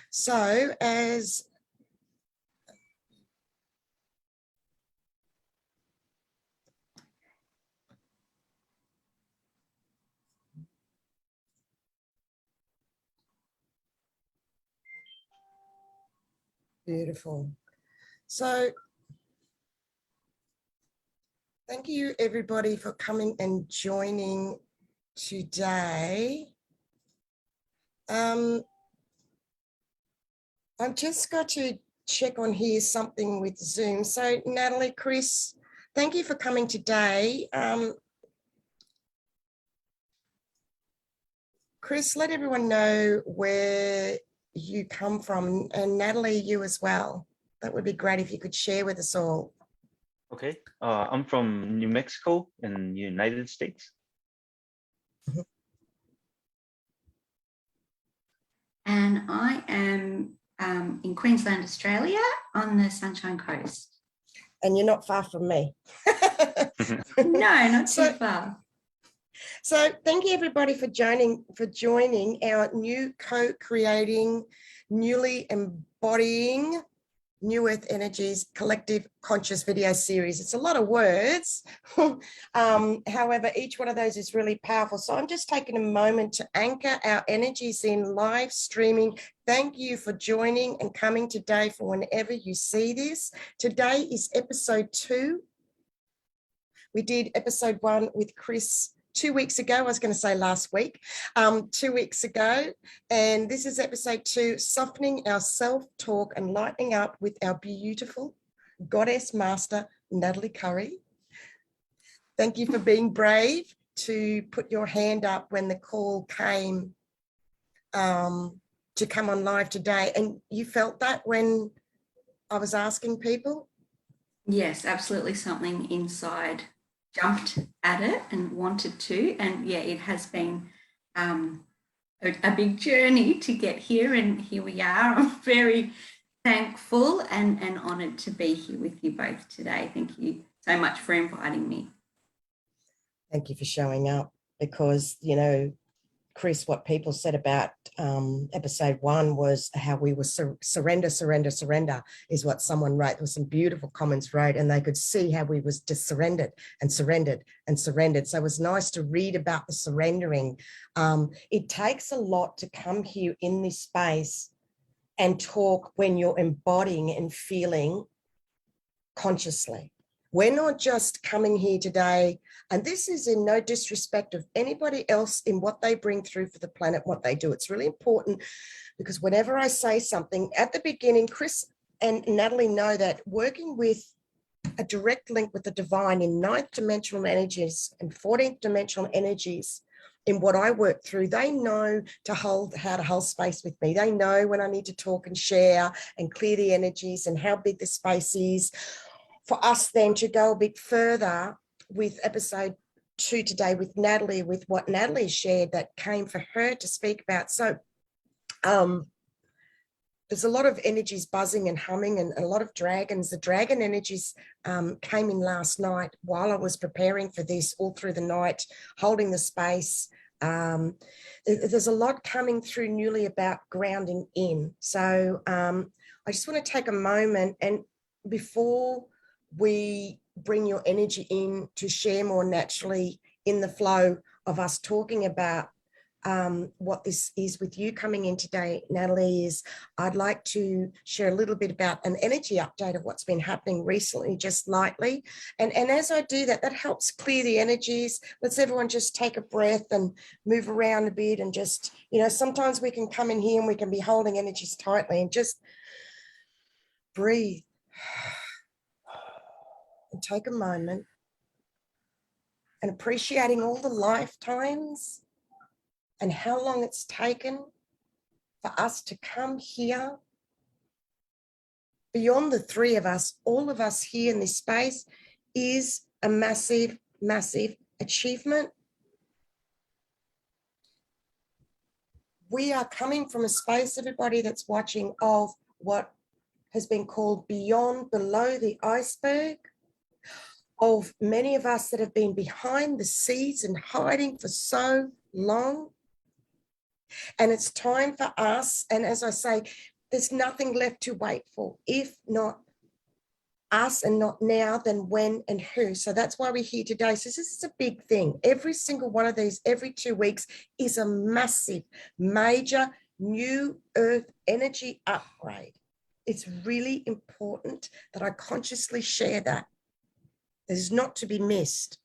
So as beautiful. So thank you everybody for coming and joining today. I've just got to check on here something with Zoom. So Natalie, Chris, thank you for coming today. Chris, let everyone know where you come from, and Natalie, you as well. That would be great if you could share with us all. Okay, I'm from New Mexico in the United States. And I am in Queensland, Australia, on the Sunshine Coast. And you're not far from me. No, not too far. So thank you everybody for joining our new co-creating, newly embodying New Earth Energies collective conscious video series. It's a lot of words. However, each one of those is really powerful. So I'm just taking a moment to anchor our energies in live streaming. Thank you for joining and coming today for whenever you see this. Today is episode 2. We did episode 1 with Chris 2 weeks ago. I was going to say last week, 2 weeks ago. And this is episode 2, softening our self-talk and lightening up with our beautiful goddess master, Natalie Curry. Thank you for being brave to put your hand up when the call came to come on live today. And you felt that when I was asking people? Yes, absolutely. Something inside jumped at it and wanted to. And yeah, it has been a big journey to get here. And here we are. I'm very thankful and honoured to be here with you both today. Thank you so much for inviting me. Thank you for showing up, because, you know, Chris, what people said about episode 1 was how we were surrender is what someone wrote. There were some beautiful comments wrote, and they could see how we was just surrendered. So it was nice to read about the surrendering. It takes a lot to come here in this space and talk when you're embodying and feeling consciously. We're not just coming here today, and this is in no disrespect of anybody else in what they bring through for the planet, what they do. It's really important, because whenever I say something at the beginning, Chris and Natalie know that working with a direct link with the divine in 9th dimensional energies and 14th dimensional energies in what I work through, they know how to hold space with me. They know when I need to talk and share and clear the energies and how big the space is. For us then to go a bit further with episode 2 today with Natalie, with what Natalie shared that came for her to speak about. So there's a lot of energies buzzing and humming, and a lot of dragons. The dragon energies came in last night while I was preparing for this, all through the night, holding the space. There's a lot coming through newly about grounding in. So I just want to take a moment, and before we bring your energy in to share more naturally in the flow of us talking about what this is with you coming in today, Natalie, is I'd like to share a little bit about an energy update of what's been happening recently, just lightly. And as I do that, that helps clear the energies. Let's everyone just take a breath and move around a bit, and just, you know, sometimes we can come in here and we can be holding energies tightly, and just breathe. And take a moment and appreciating all the lifetimes and how long it's taken for us to come here. Beyond the 3 of us, all of us here in this space is a massive, massive achievement. We are coming from a space, everybody that's watching, of what has been called beyond, below the iceberg, of many of us that have been behind the scenes and hiding for so long. And it's time for us, and as I say, There's nothing left to wait for. If not us and not now, then when and who. So that's why we're here today. So this is a big thing. Every single one of these, every 2 weeks, is a massive, major new earth energy upgrade. It's really important that I consciously share that. It is not to be missed.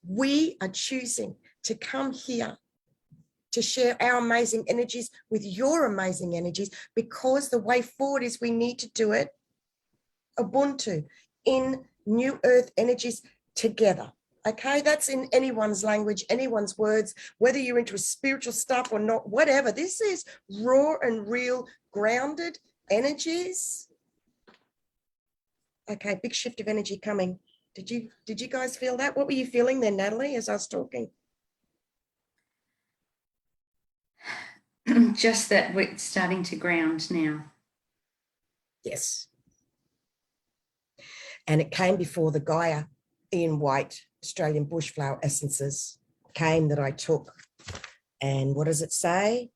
We are choosing to come here to share our amazing energies with your amazing energies, because the way forward is we need to do it Ubuntu, in new earth energies together. Okay, that's in anyone's language, anyone's words, whether you're into spiritual stuff or not, whatever. This is raw and real, grounded energies. Okay, big shift of energy coming. Did you guys feel that? What were you feeling then, Natalie, as I was talking? Just that we're starting to ground now. Yes. And it came before the Gaia in white Australian bushflower essences came that I took. And what does it say?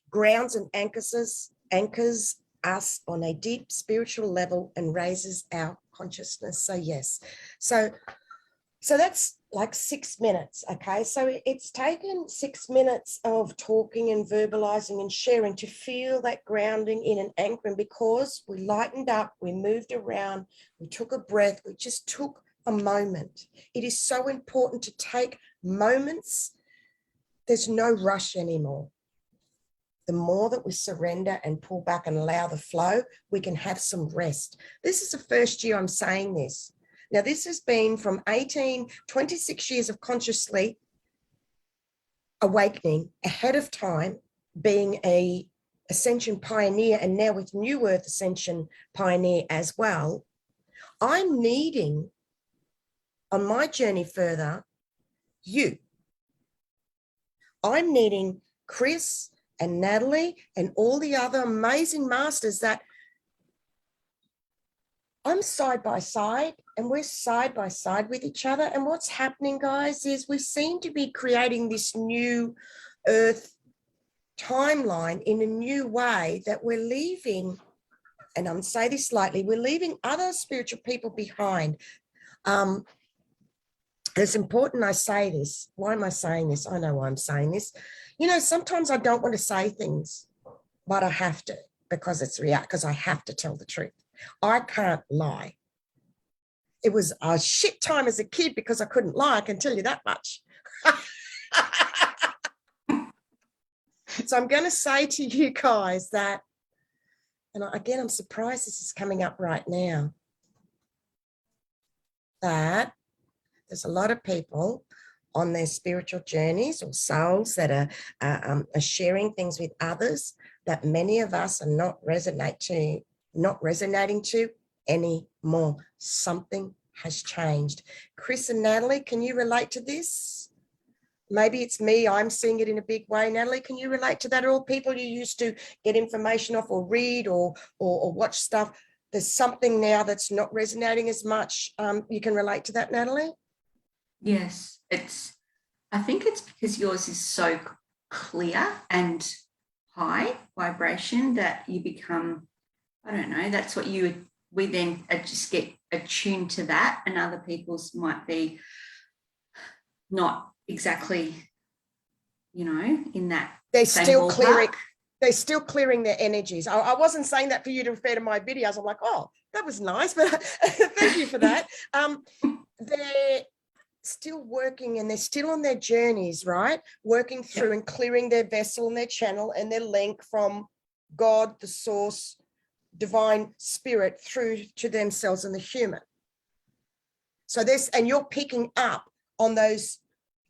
Grounds and anchors us on a deep spiritual level and raises our consciousness. So yes. So that's like 6 minutes. Okay. So it's taken 6 minutes of talking and verbalizing and sharing to feel that grounding in and anchoring, because we lightened up, we moved around, we took a breath, we just took a moment. It is so important to take moments. There's no rush anymore. The more that we surrender and pull back and allow the flow, we can have some rest. This is the first year I'm saying this. Now, this has been from 26 years of consciously awakening ahead of time, being a ascension pioneer, and now with New Earth Ascension pioneer as well. I'm needing, on my journey further, you. I'm needing Chris and Natalie and all the other amazing masters that I'm side by side, and we're side by side with each other. And what's happening, guys, is we seem to be creating this new earth timeline in a new way that we're leaving, and I'm saying this lightly, we're leaving other spiritual people behind. It's important I say this. Why am I saying this? I know why I'm saying this. You know, sometimes I don't want to say things, but I have to, because it's real, because I have to tell the truth. I can't lie. It was a shit time as a kid because I couldn't lie, I can tell you that much. So I'm going to say to you guys that, and again, I'm surprised this is coming up right now, that there's a lot of people on their spiritual journeys or souls that are sharing things with others that many of us are not resonating to anymore. Something has changed. Chris and Natalie, can you relate to this? Maybe it's me, I'm seeing it in a big way. Natalie, can you relate to that? All people you used to get information off or read or watch stuff, there's something now that's not resonating as much. You can relate to that, Natalie? Yes, I think it's because yours is so clear and high vibration that you become, I don't know, that's what we then just get attuned to that, and other people's might be not exactly, you know, in that. They're still clearing. They're still clearing their energies. I wasn't saying that for you to refer to my videos. I'm like, oh, that was nice, but thank you for that. They're still working, and they're still on their journeys, right? Working through and clearing their vessel and their channel and their link from God, the source, divine spirit, through to themselves and the human. So this, and you're picking up on those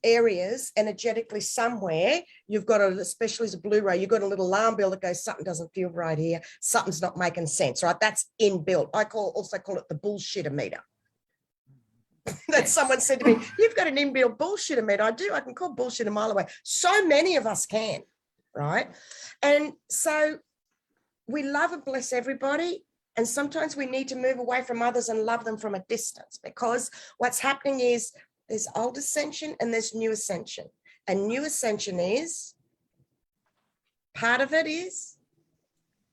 areas energetically somewhere. You've got especially as a Blu-ray, you've got a little alarm bell that goes, something doesn't feel right here, something's not making sense, right? That's inbuilt. I also call it the bullshitter meter. That someone said to me, you've got an inbuilt bullshitter meter. I do. I can call bullshit a mile away. So many of us can, right? And so we love and bless everybody. And sometimes we need to move away from others and love them from a distance, because what's happening is there's old ascension and there's new ascension. And new ascension is, part of it is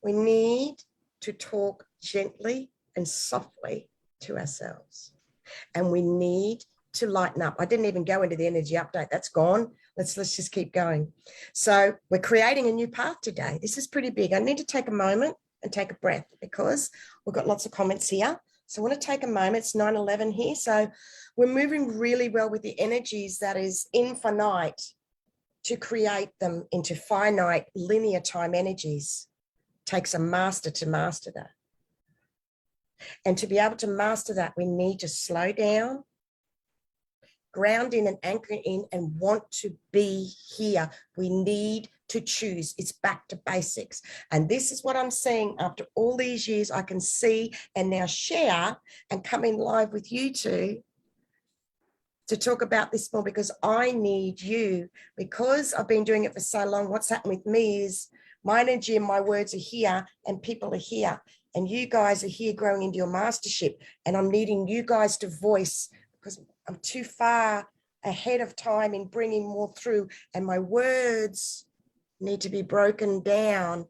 We need to talk gently and softly to ourselves. And we need to lighten up. I didn't even go into the energy update. That's gone. Let's just keep going. So we're creating a new path today. This is pretty big. I need to take a moment and take a breath because we've got lots of comments here. So I want to take a moment. It's 9:11 here. So we're moving really well with the energies that is infinite to create them into finite linear time energies. Takes a master to master that. And to be able to master that, we need to slow down, ground in and anchor in, and want to be here. We need to choose. It's back to basics. And this is what I'm seeing after all these years. I can see and now share and come in live with you two to talk about this more, because I need you. Because I've been doing it for so long, what's happened with me is my energy and my words are here and people are here. And you guys are here growing into your mastership. And I'm needing you guys to voice, because I'm too far ahead of time in bringing more through. And my words need to be broken down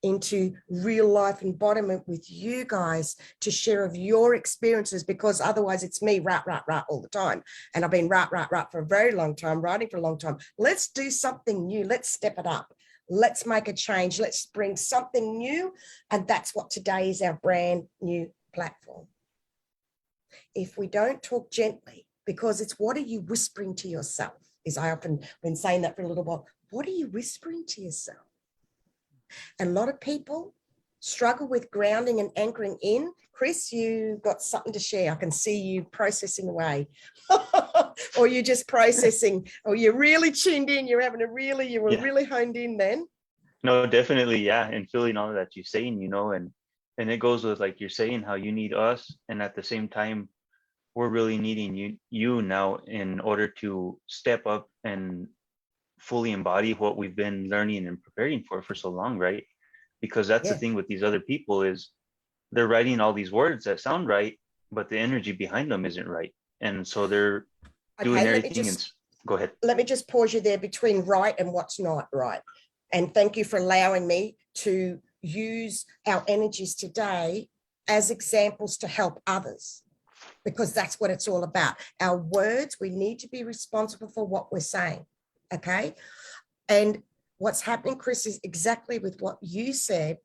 into real life embodiment with you guys to share of your experiences, because otherwise it's me rat all the time. And I've been rat for a very long time, writing for a long time. Let's do something new. Let's step it up. Let's make a change. Let's bring something new. And that's what today is, our brand new platform. If we don't talk gently, because it's what are you whispering to yourself? Is I often been saying that for a little while. What are you whispering to yourself? And a lot of people struggle with grounding and anchoring in. Chris, you got something to share. I can see you processing away. Or you're just processing, or you're really tuned in. You're having a really, you were really honed in then. No, definitely. Yeah. And feeling all that you're saying, you know, and it goes with, like you're saying, how you need us. And at the same time, we're really needing you now in order to step up and fully embody what we've been learning and preparing for so long, right? Because that's the thing with these other people is they're writing all these words that sound right, but the energy behind them isn't right. And so they're doing everything. Go ahead. Let me just pause you there between right and what's not right. And thank you for allowing me to use our energies today as examples to help others, because that's what it's all about. Our words, we need to be responsible for what we're saying. Okay. And what's happening, Chris, is exactly with what you said,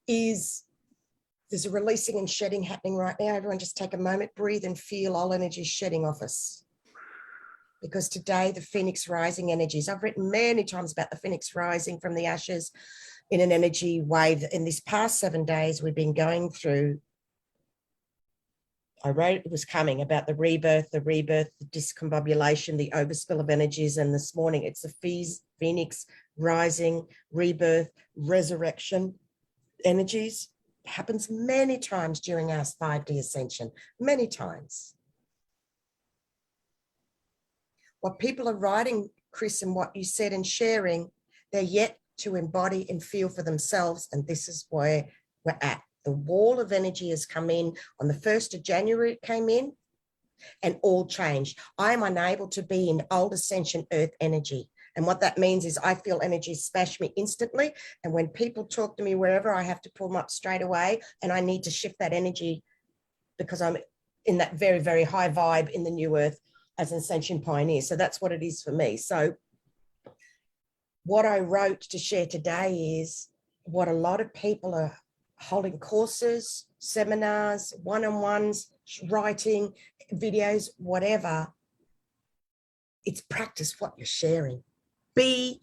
is there's a releasing and shedding happening right now. Everyone just take a moment, breathe and feel all energy shedding off us. Because today, the Phoenix rising energies, I've written many times about the Phoenix rising from the ashes in an energy wave. In this past 7 days, we've been going through, I wrote it was coming about the rebirth, the discombobulation, the overspill of energies. And this morning, it's the Phoenix rising, rebirth, resurrection energies. It happens many times during our 5D ascension, many times. What people are writing, Chris, and what you said and sharing, they're yet to embody and feel for themselves. And this is where we're at. The wall of energy has come in on the 1st of January, it came in, and all changed. I am unable to be in old ascension earth energy. And what that means is I feel energy smash me instantly. And when people talk to me wherever, I have to pull them up straight away. And I need to shift that energy because I'm in that very, very high vibe in the new earth as an ascension pioneer. So that's what it is for me. So what I wrote to share today is what a lot of people are holding courses, seminars, one-on-ones, writing, videos, whatever. It's practice what you're sharing. Be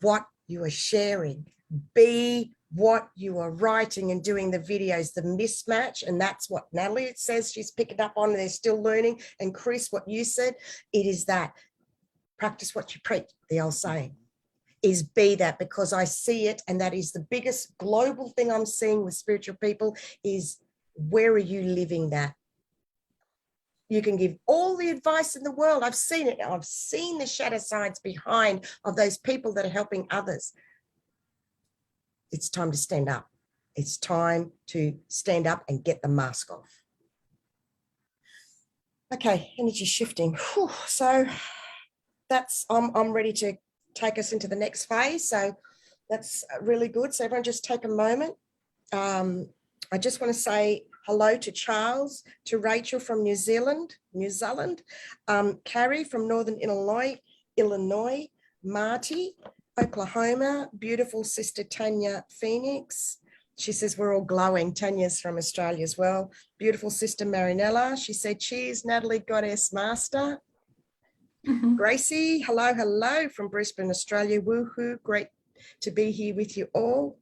what you are sharing. Be what you are writing and doing the videos, the mismatch. And that's what Natalie says she's picking up on. They're still learning. And Chris, what you said, it is that. Practice what you preach, the old saying. Is be that, because I see it, and that is the biggest global thing I'm seeing with spiritual people is, where are you living that? You can give all the advice in the world. I've seen it. I've seen the shadow sides behind of those people that are helping others. It's time to stand up. It's time to stand up and get the mask off. Okay, energy shifting. Whew, so that's, I'm ready to take us into the next phase. So That's really good. So everyone just take a moment. I just want to say hello to Charles, to Rachel from New Zealand, Carrie from Northern Illinois, Marty, Oklahoma, beautiful sister Tanya Phoenix. She says we're all glowing. Tanya's from Australia as well. Beautiful sister Marinella. She said, cheers, Natalie, Goddess Master. Gracie, hello from Brisbane, Australia. Woohoo, great to be here with you all.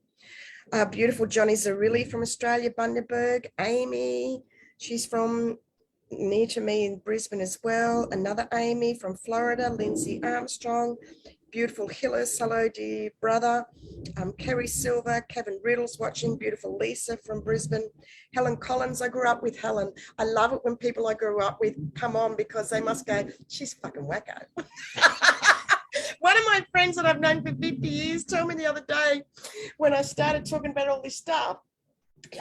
Beautiful Johnny Zarilli from Australia, Bundaberg. Amy, she's from near to me in Brisbane as well. Another Amy from Florida, Lindsay Armstrong. Beautiful Hillis, hello dear brother. Kerry Silver, Kevin Riddle's watching. Beautiful Lisa from Brisbane. Helen Collins, I grew up with Helen. I love it when people I grew up with come on because they must go, she's fucking wacko. One of my friends that I've known for 50 years told me the other day when I started talking about all this stuff,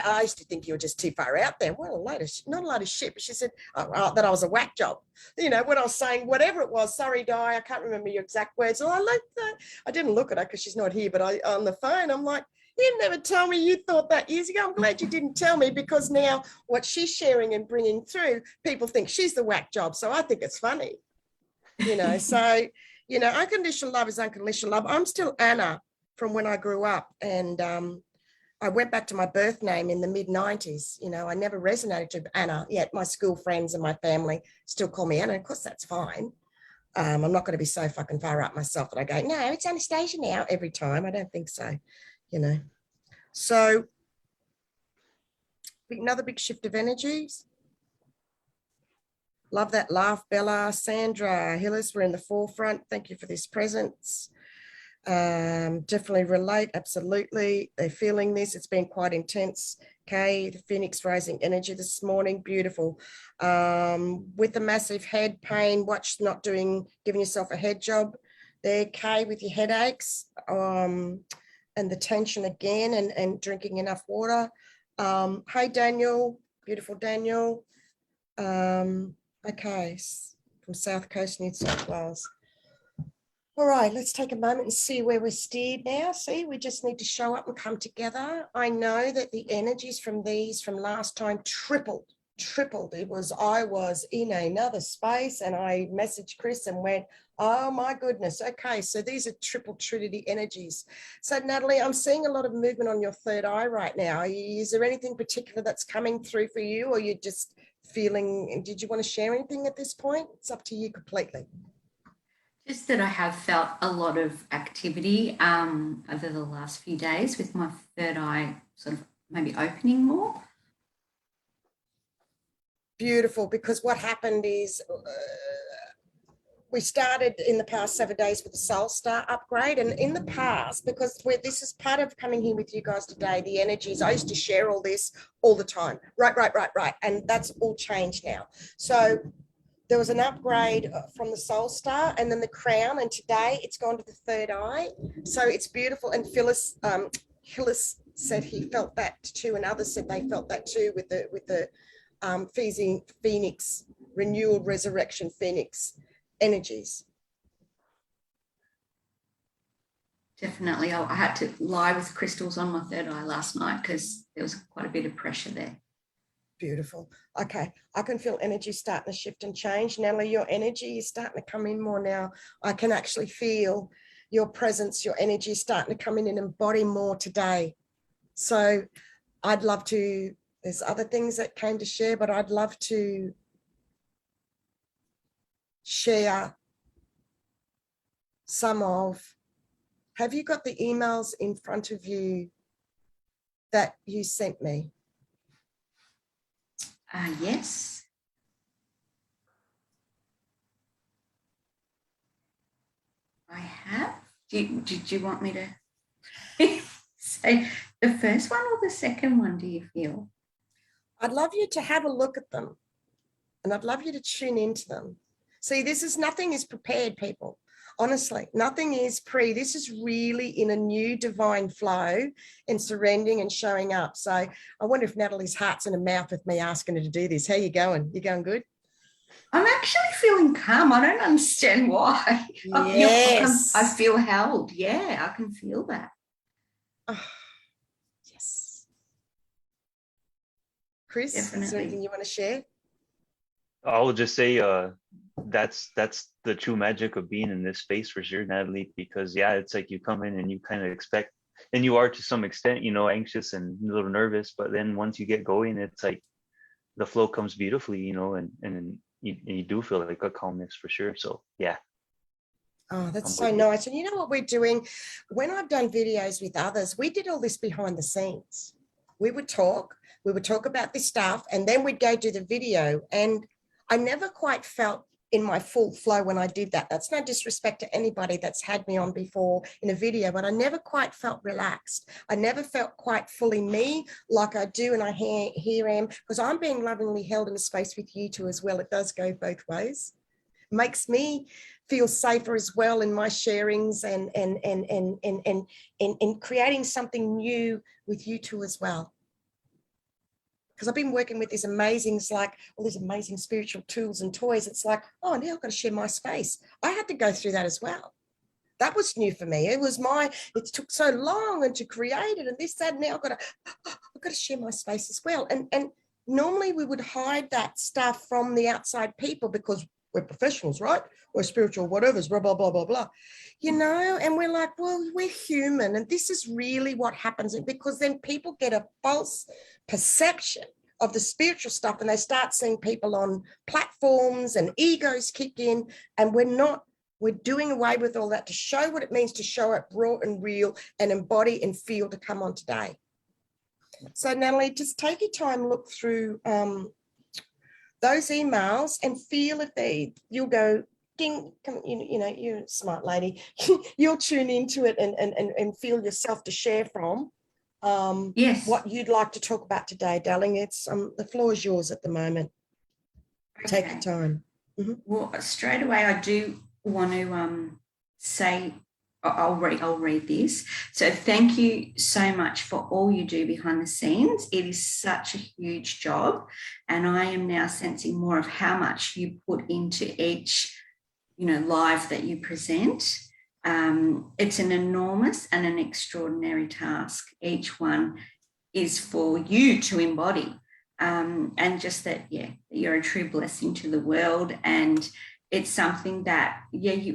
I used to think you were just too far out there. Well, not a lot of shit, but she said that I was a whack job. You know, when I was saying whatever it was, sorry, Di, I can't remember your exact words. Oh, I like that. I didn't look at her because she's not here, but on the phone, I'm like, you never told me you thought that years ago. I'm glad you didn't tell me because now what she's sharing and bringing through, people think she's the whack job. So I think it's funny, you know, so... You know, unconditional love is unconditional love. I'm still Anna from when I grew up, and I went back to my birth name in the mid-90s. You know, I never resonated to Anna, yet my school friends and my family still call me Anna. Of course, that's fine. I'm not going to be so fucking far up myself that I go, no, it's Anastacia now every time. I don't think so, you know. So another big shift of energies. Love that laugh, Bella. Sandra Hillis, we're in the forefront. Thank you for this presence. Definitely relate, absolutely. They're feeling this. It's been quite intense. Kay, the Phoenix rising energy this morning, beautiful. With the massive head pain, watch not giving yourself a head job there, Kay, with your headaches and the tension again and drinking enough water. Hey, Daniel, beautiful Daniel. Okay, from South Coast, New South Wales. All right, let's take a moment and see where we're steered now. See, we just need to show up and come together. I know that the energies from last time tripled. I was in another space and I messaged Chris and went, oh my goodness. Okay, so these are triple trinity energies. So Natalie, I'm seeing a lot of movement on your third eye right now. Is there anything particular that's coming through for you, or you just feeling, did you want to share anything at this point? It's up to you completely. Just that I have felt a lot of activity over the last few days with my third eye sort of maybe opening more. Beautiful, because what happened is we started in the past 7 days with the Soul Star upgrade, and in the past, because this is part of coming here with you guys today, the energies, I used to share all this all the time, right, and that's all changed now. So there was an upgrade from the Soul Star and then the crown, and today it's gone to the third eye. So it's beautiful, and Hillis said he felt that too, and others said they felt that too with the Phoenix, renewal, resurrection, Phoenix energies. Definitely. I had to lie with crystals on my third eye last night because there was quite a bit of pressure there. Beautiful. Okay, I can feel energy starting to shift and change. Natalie, your energy is starting to come in more now. I can actually feel your presence, your energy is starting to come in and embody more today. So I'd love to, there's other things that came to share, but I'd love to share some of, have you got the emails in front of you that you sent me? Yes. I have. Did you want me to say the first one or the second one, do you feel? I'd love you to have a look at them, and I'd love you to tune into them. See, nothing is prepared, people. Honestly, nothing is this is really in a new divine flow and surrendering and showing up. So I wonder if Natalie's heart's in her mouth with me asking her to do this. How you going? You going good? I'm actually feeling calm. I don't understand why. Yes. I feel held. Yeah, I can feel that. Oh, yes. Chris, is there Definitely. anything you want to share? I will just say that's the true magic of being in this space for sure, Natalie, because yeah, it's like you come in and you kind of expect, and you are to some extent, you know, anxious and a little nervous, but then once you get going, it's like the flow comes beautifully, you know, and you do feel like a calmness for sure. So yeah. Oh, that's I'm so with you. nice. And you know what we're doing? When I've done videos with others, we did all this behind the scenes. We would talk about this stuff, and then we'd go do the video. And I never quite felt in my full flow when I did that. That's no disrespect to anybody that's had me on before in a video, but I never quite felt relaxed. I never felt quite fully me like I do, and I here am, because I'm being lovingly held in a space with you two as well. It does go both ways. Makes me feel safer as well in my sharings and creating something new with you two as well. Because I've been working with these amazing, like all these amazing spiritual tools and toys. It's like, oh, now I've got to share my space. I had to go through that as well. That was new for me. It took so long and to create it and this, that, and now I've got to share my space as well. And normally we would hide that stuff from the outside people because we're professionals, right? We're spiritual, whatever's, blah, blah, blah, blah, blah. You know, and we're like, well, we're human. And this is really what happens, because then people get a false perception of the spiritual stuff and they start seeing people on platforms and egos kick in, and we're doing away with all that to show what it means to show it raw and real and embody and feel to come on today. So Natalie, just take your time, look through those emails and feel if you'll go ding, you know, you're a smart lady. You'll tune into it and feel yourself to share from Yes. what you'd like to talk about today, darling. It's the floor is yours at the moment. Okay. Take your time. Mm-hmm. Well, straight away, I do want to say, I'll read this. So thank you so much for all you do behind the scenes. It is such a huge job, and I am now sensing more of how much you put into each, you know, live that you present. It's an enormous and an extraordinary task. Each one is for you to embody, and just that, yeah, you're a true blessing to the world, and it's something that, yeah,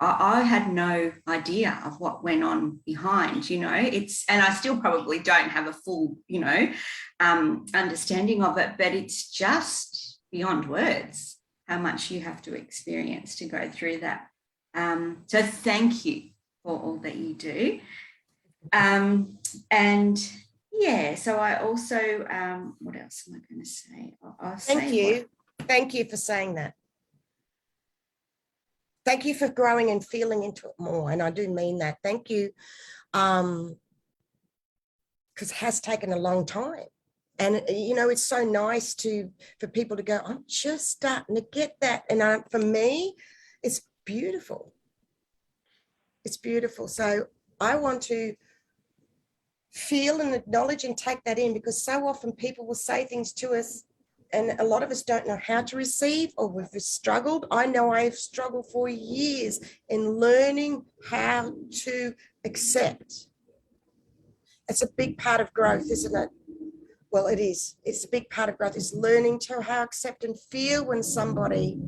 I had no idea of what went on behind, you know, and I still probably don't have a full, you know, understanding of it, but it's just beyond words how much you have to experience to go through that. So thank you for all that you do. And yeah, so I also, what else am I going to say? Thank you for saying that. Thank you for growing and feeling into it more. And I do mean that. Thank you. Because it has taken a long time. And, you know, it's so nice for people to go, I'm just starting to get that. And for me, it's beautiful. It's beautiful. So I want to feel and acknowledge and take that in, because so often people will say things to us and a lot of us don't know how to receive, or we've struggled. I know I've struggled for years in learning how to accept. It's a big part of growth, isn't it? Well, it is. It's a big part of growth, is learning to how to accept and feel when somebody,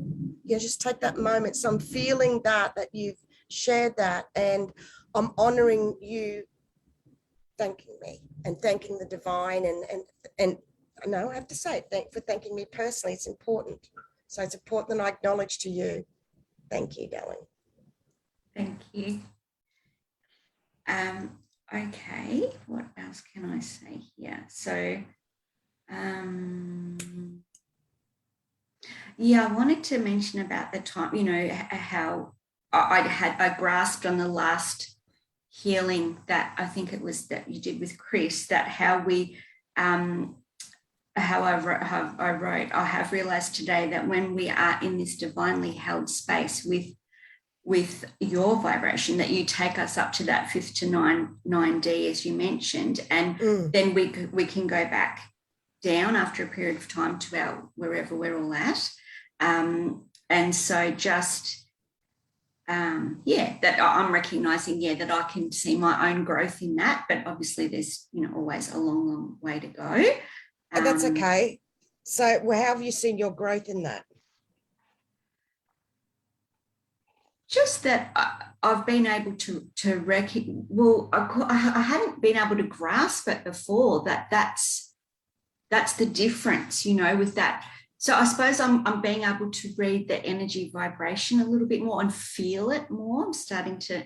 you know, just take that moment. So I'm feeling that you've shared that, and I'm honoring you thanking me and thanking the divine, and no, I have to say, for thanking me personally. It's important. So it's important that I acknowledge to you. Thank you, darling. Thank you. Okay, what else can I say here? So, yeah, I wanted to mention about the time, you know, how I grasped on the last healing that I think it was that you did with Chris, that how we, how I have realized today that when we are in this divinely held space with your vibration, that you take us up to that 5th to 9D, as you mentioned, and then we can go back down after a period of time to our wherever we're all at. And so just that I'm recognizing, that I can see my own growth in that. But obviously there's, always a long, long way to go. And that's okay. So how have you seen your growth in that? Just that I've been able to recognize, I hadn't been able to grasp it before, that's the difference, with that. So I suppose I'm being able to read the energy vibration a little bit more and feel it more. I'm starting to,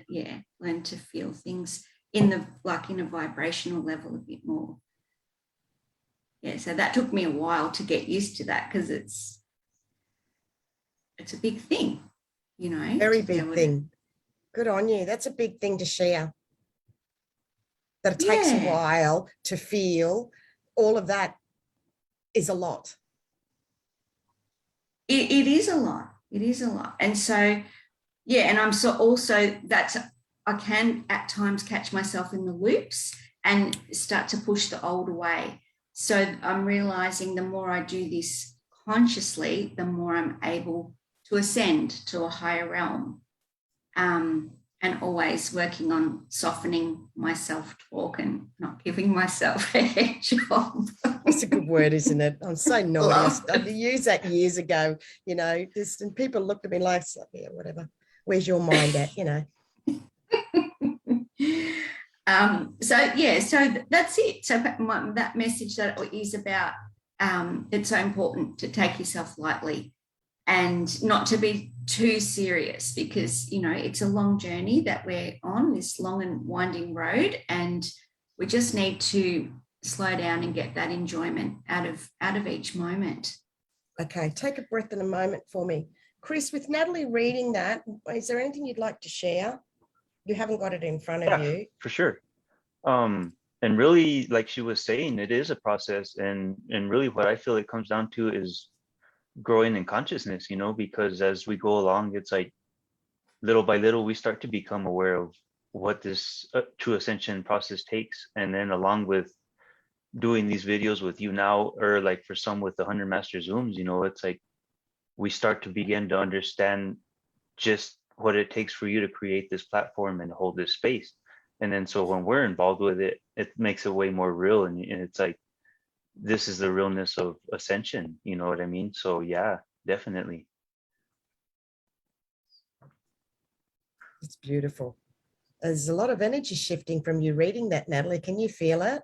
learn to feel things in a vibrational level a bit more. Yeah, so that took me a while to get used to that, because it's a big thing, Very big thing. Good on you. That's a big thing to share. That it takes a while to feel. All of that is a lot. It is a lot. It is a lot. And so, and I'm I can at times catch myself in the loops and start to push the old away. So I'm realizing the more I do this consciously, the more I'm able to ascend to a higher realm. And always working on softening my self-talk and not giving myself a head job. That's a good word, isn't it? I'm so naughty. I used that years ago, and people looked at me like, yeah, whatever. Where's your mind at, So that's it. So that message that is about, it's so important to take yourself lightly and not to be too serious, because, it's a long journey that we're on, this long and winding road, and we just need to slow down and get that enjoyment out of each moment. Okay, take a breath in a moment for me. Chris, with Natalie reading that, is there anything you'd like to share? You haven't got it in front of you. For sure. And really, like she was saying, it is a process, and really what I feel it comes down to is growing in consciousness, because as we go along, it's like little by little we start to become aware of what this true ascension process takes. And then along with doing these videos with you now, or like for some with the 100 Master Zooms, it's like we start to begin to understand just what it takes for you to create this platform and hold this space. And then so when we're involved with it, it makes it way more real, and it's like, this is the realness of ascension, you know what I mean? So yeah, definitely. It's beautiful. There's a lot of energy shifting from you reading that, Natalie. Can you feel it?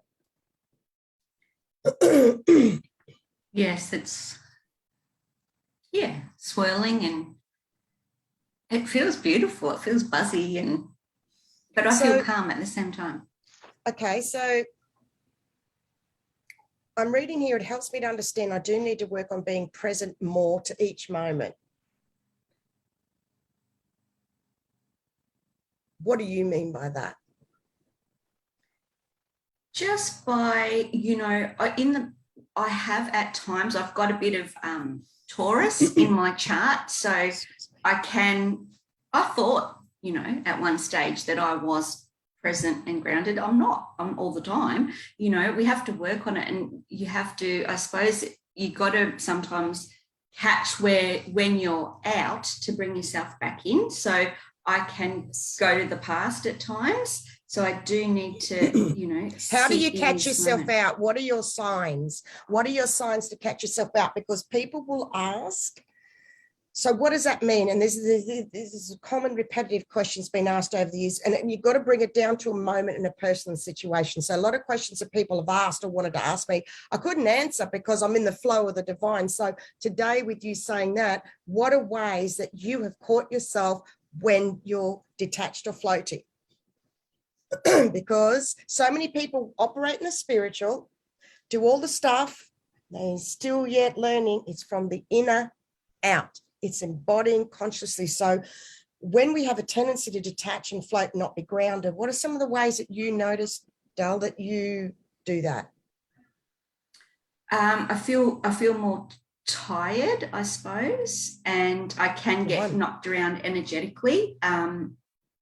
Yes, it's swirling, and it feels beautiful. It feels buzzy, but I feel calm at the same time. Okay, so I'm reading here, it helps me to understand I do need to work on being present more to each moment. What do you mean by that? Just by, I have at times, I've got a bit of Taurus in my chart. So I thought, at one stage that I was present and grounded. I'm not all the time. We have to work on it, and you have to, I suppose, you got to sometimes catch when you're out to bring yourself back in. So I can go to the past at times. So I do need to, how do you catch yourself out? What are your signs? What are your signs to catch yourself out? Because people will ask, so what does that mean? And this is a common repetitive questions been asked over the years, and you've got to bring it down to a moment in a personal situation. So a lot of questions that people have asked or wanted to ask me, I couldn't answer because I'm in the flow of the divine. So today, with you saying that, what are ways that you have caught yourself when you're detached or floating? Because so many people operate in the spiritual, do all the stuff, they're still yet learning. It's from the inner out. It's embodying consciously. So when we have a tendency to detach and float and not be grounded, what are some of the ways that you notice, Dal, that you do that? I feel more tired, I suppose, and I can get knocked around energetically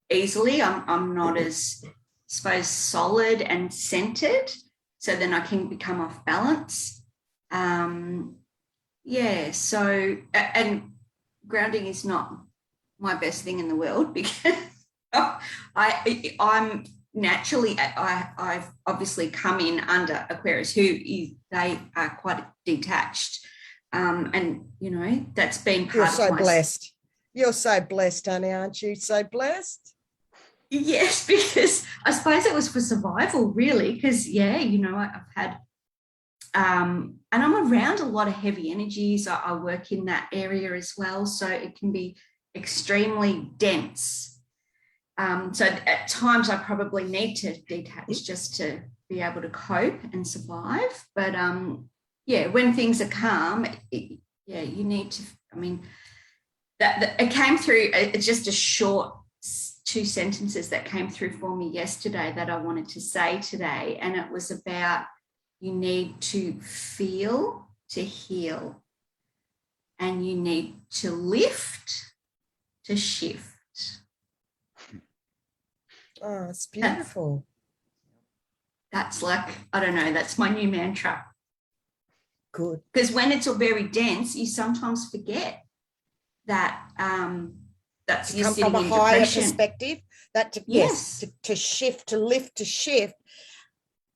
easily. I'm not as, I suppose, solid and centered, so then I can become off balance. So, and grounding is not my best thing in the world, because I'm naturally, I've obviously come in under Aquarius, they are quite detached. And, you know, that's been part You're of so my... blessed. You're so blessed, honey, aren't you? So blessed. Yes, because I suppose it was for survival, really, because, yeah, you know, I've had, and I'm around a lot of heavy energies. I work in that area as well, so it can be extremely dense. So at times I probably need to detach just to be able to cope and survive. But yeah, when things are calm, yeah, you need to, I mean, that it came through, it's just a short 2 sentences that came through for me yesterday that I wanted to say today. And it was about, you need to feel to heal, and you need to lift to shift. Oh, it's beautiful. That's like, I don't know, that's my new mantra. Good. Because when it's all very dense, you sometimes forget that that's To you come sitting from a in higher depression. perspective, that to, Yes. to shift, to lift, to shift,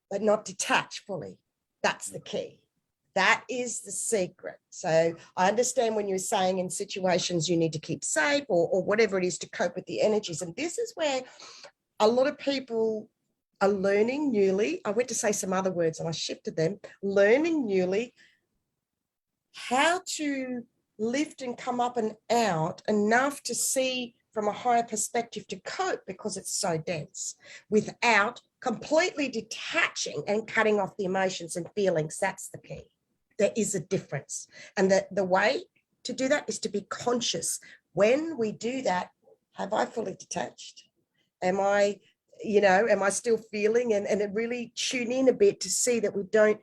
but not detach fully. That's the key. That is the secret. So I understand when you're saying in situations you need to keep safe or whatever it is to cope with the energies. And this is where a lot of people are learning newly. I went to say some other words and I shifted them. Learning newly how to lift and come up and out enough to see from a higher perspective to cope, because it's so dense, without completely detaching and cutting off the emotions and feelings. That's the key. There is a difference. And the way to do that is to be conscious. When we do that, have I fully detached? Am I still feeling? And really tune in a bit to see that we don't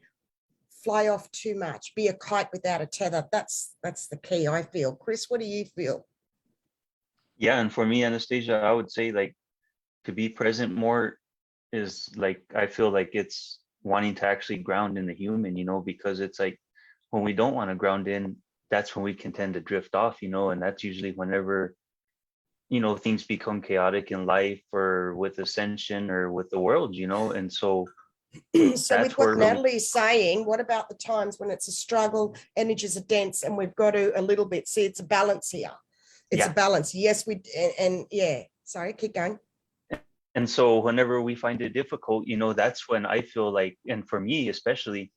fly off too much, be a kite without a tether. That's the key, I feel. Chris, what do you feel? Yeah, and for me, Anastasia, I would say like to be present more is like, I feel like it's wanting to actually ground in the human, you know, because it's like when we don't want to ground in, that's when we can tend to drift off, you know, and that's usually whenever, you know, things become chaotic in life or with ascension or with the world, you know, and so So that's with what where Natalie is saying, what about the times when it's a struggle, energies are dense, and we've got to a little bit see it's a balance here. It's a balance. Yes, and yeah. Sorry, keep going. And so whenever we find it difficult, you know, that's when I feel like, and for me especially,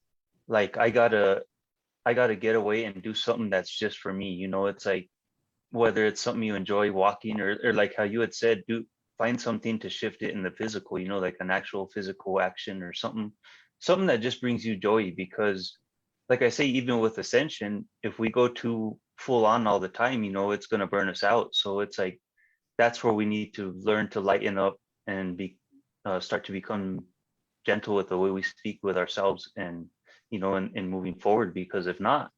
like I gotta get away and do something that's just for me. You know, it's like whether it's something you enjoy, walking, or like how you had said, find something to shift it in the physical, you know, like an actual physical action or something that just brings you joy. Because like I say, even with ascension, if we go too full on all the time, you know, it's going to burn us out. So it's like that's where we need to learn to lighten up and start to become gentle with the way we speak with ourselves, and you know, and moving forward. Because if not,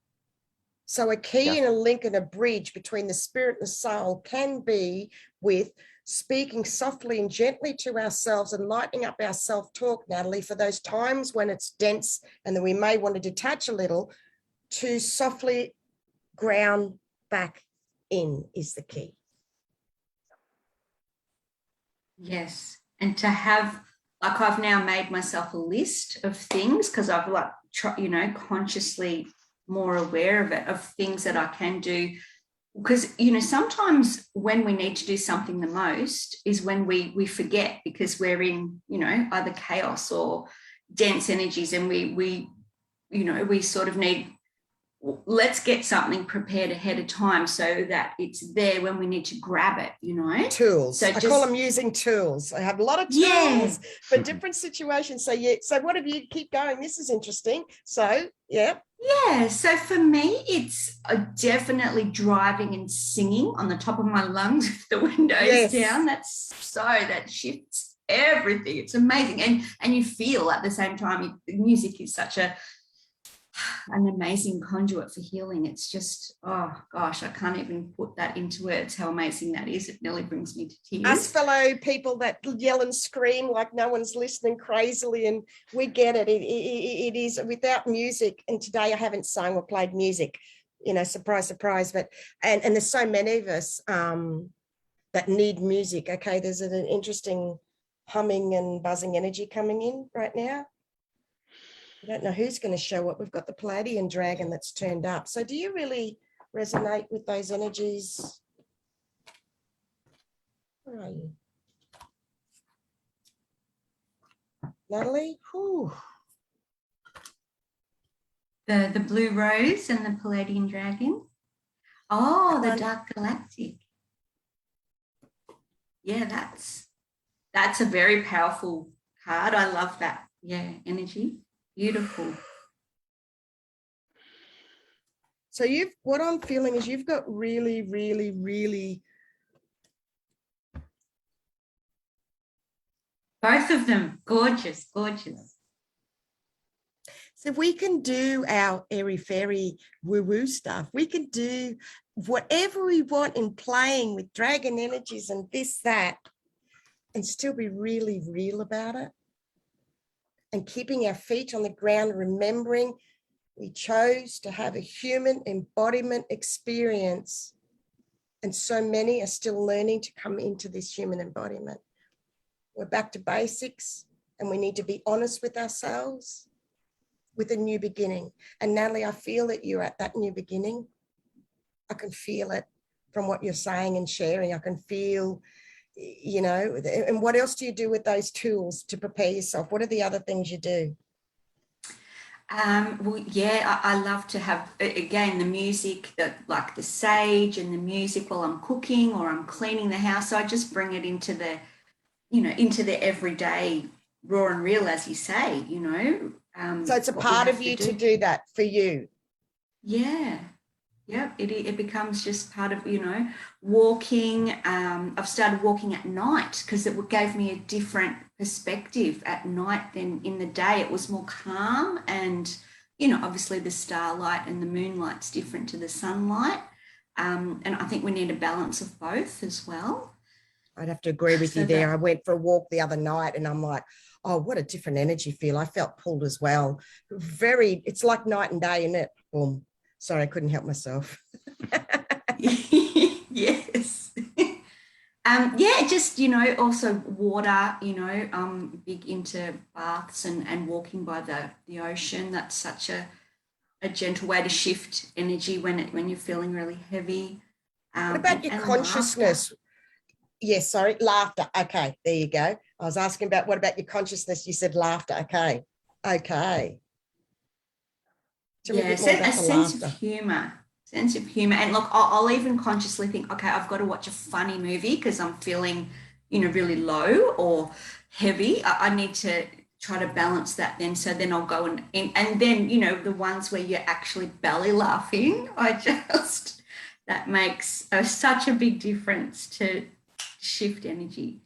so a key and a link and a bridge between the spirit and the soul can be with speaking softly and gently to ourselves and lightening up our self-talk, Natalie, for those times when it's dense and then we may want to detach a little, to softly ground back in is the key. Yes. And to have, like, I've now made myself a list of things, because I've like, you know, consciously more aware of it, of things that I can do. Because, you know, sometimes when we need to do something the most is when we forget, because we're in, you know, either chaos or dense energies, and we you know, we sort of need, let's get something prepared ahead of time so that it's there when we need to grab it, you know. Tools. So I call them using tools. I have a lot of tools for different situations. So yeah, so what have you, keep going? This is interesting. So yeah. Yeah, so for me, it's definitely driving and singing on the top of my lungs with the windows down. That shifts everything. It's amazing. And you feel at the same time, music is such an amazing conduit for healing. It's just, oh gosh, I can't even put that into words, how amazing that is. It nearly brings me to tears. Us fellow people that yell and scream like no one's listening crazily, and we get it. It is without music. And today I haven't sung or played music, you know, surprise, surprise. But and there's so many of us that need music. Okay, there's an interesting humming and buzzing energy coming in right now. I don't know who's going to show up. We've got the Palladian dragon that's turned up. So do you really resonate with those energies? Where are you? Natalie? Whew. The blue rose and the Palladian dragon. Oh, the dark galactic. Yeah, that's a very powerful card. I love that. Yeah, energy. Beautiful. So what I'm feeling is you've got really, really, really. Both of them, gorgeous, gorgeous. So we can do our airy-fairy woo-woo stuff. We can do whatever we want in playing with dragon energies and this, that, and still be really real about it. And keeping our feet on the ground, remembering we chose to have a human embodiment experience. And so many are still learning to come into this human embodiment. We're back to basics, and we need to be honest with ourselves with a new beginning. And Natalie, I feel that you're at that new beginning. I can feel it from what you're saying and sharing. I can feel, you know, and what else do you do with those tools to prepare yourself? What are the other things you do? Well, yeah, I love to have, again, the music, like the sage and the music while I'm cooking or I'm cleaning the house. So I just bring it into the, you know, into the everyday raw and real, as you say, you know. So it's a part of you to do that for you. Yeah. Yep. It becomes just part of, you know, walking. I've started walking at night because it gave me a different perspective at night than in the day. It was more calm, and, you know, obviously the starlight and the moonlight's different to the sunlight. And I think we need a balance of both as well. I'd have to agree with you there. I went for a walk the other night and I'm like, oh, what a different energy feel. I felt pulled as well. It's like night and day, isn't it? Boom. Sorry, I couldn't help myself. Yes. Yeah, just, you know, also water, you know, big into baths and walking by the ocean. That's such a gentle way to shift energy when you're feeling really heavy. What about your consciousness? Yes, sorry, laughter. Okay, there you go. I was asking about what about your consciousness? You said laughter. Okay. Yeah, a sense of humor. And look, I'll even consciously think, okay, I've got to watch a funny movie because I'm feeling, you know, really low or heavy. I need to try to balance that then. So then I'll go and then, you know, the ones where you're actually belly laughing, that makes such a big difference to shift energy.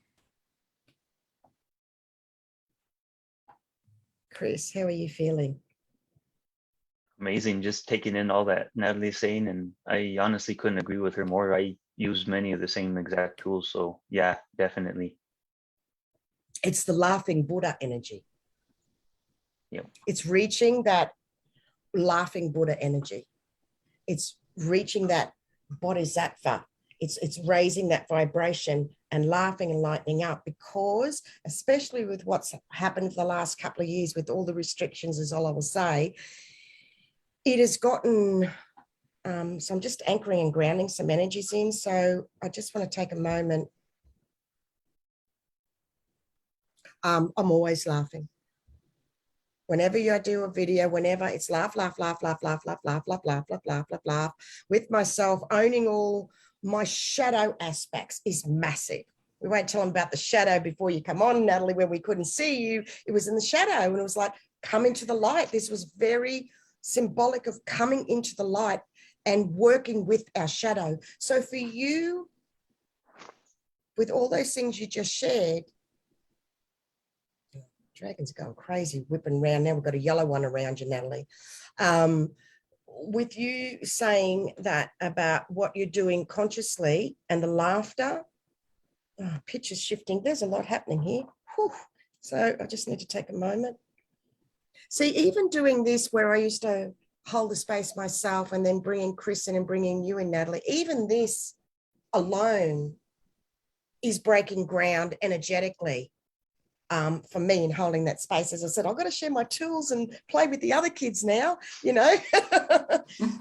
Chris, how are you feeling? Amazing, just taking in all that Natalie's saying, and I honestly couldn't agree with her more. I use many of the same exact tools, so yeah, definitely. It's the laughing Buddha energy. Yep. It's reaching that laughing Buddha energy. It's reaching that bodhisattva. It's raising that vibration and laughing and lightening up, because especially with what's happened the last couple of years with all the restrictions, is all I will say, it has gotten, so I'm just anchoring and grounding some energies in. So I just want to take a moment. I'm always laughing. Whenever you do a video, whenever it's laugh, laugh, laugh, laugh, laugh, laugh, laugh, laugh, laugh, laugh, laugh, laugh, laugh, with myself, owning all my shadow aspects is massive. We won't tell them about the shadow before you come on, Natalie, where we couldn't see you. It was in the shadow, and it was like, come into the light. This was very symbolic of coming into the light and working with our shadow. So for you, with all those things you just shared, dragons are going crazy, whipping around. Now we've got a yellow one around you, Natalie. With you saying that about what you're doing consciously and the laughter, pictures shifting. There's a lot happening here. Whew. So I just need to take a moment. See, even doing this where I used to hold the space myself and then bringing Chris in and bringing you in, Natalie, even this alone is breaking ground energetically. For me in holding that space. As I said, I've got to share my tools and play with the other kids now, you know.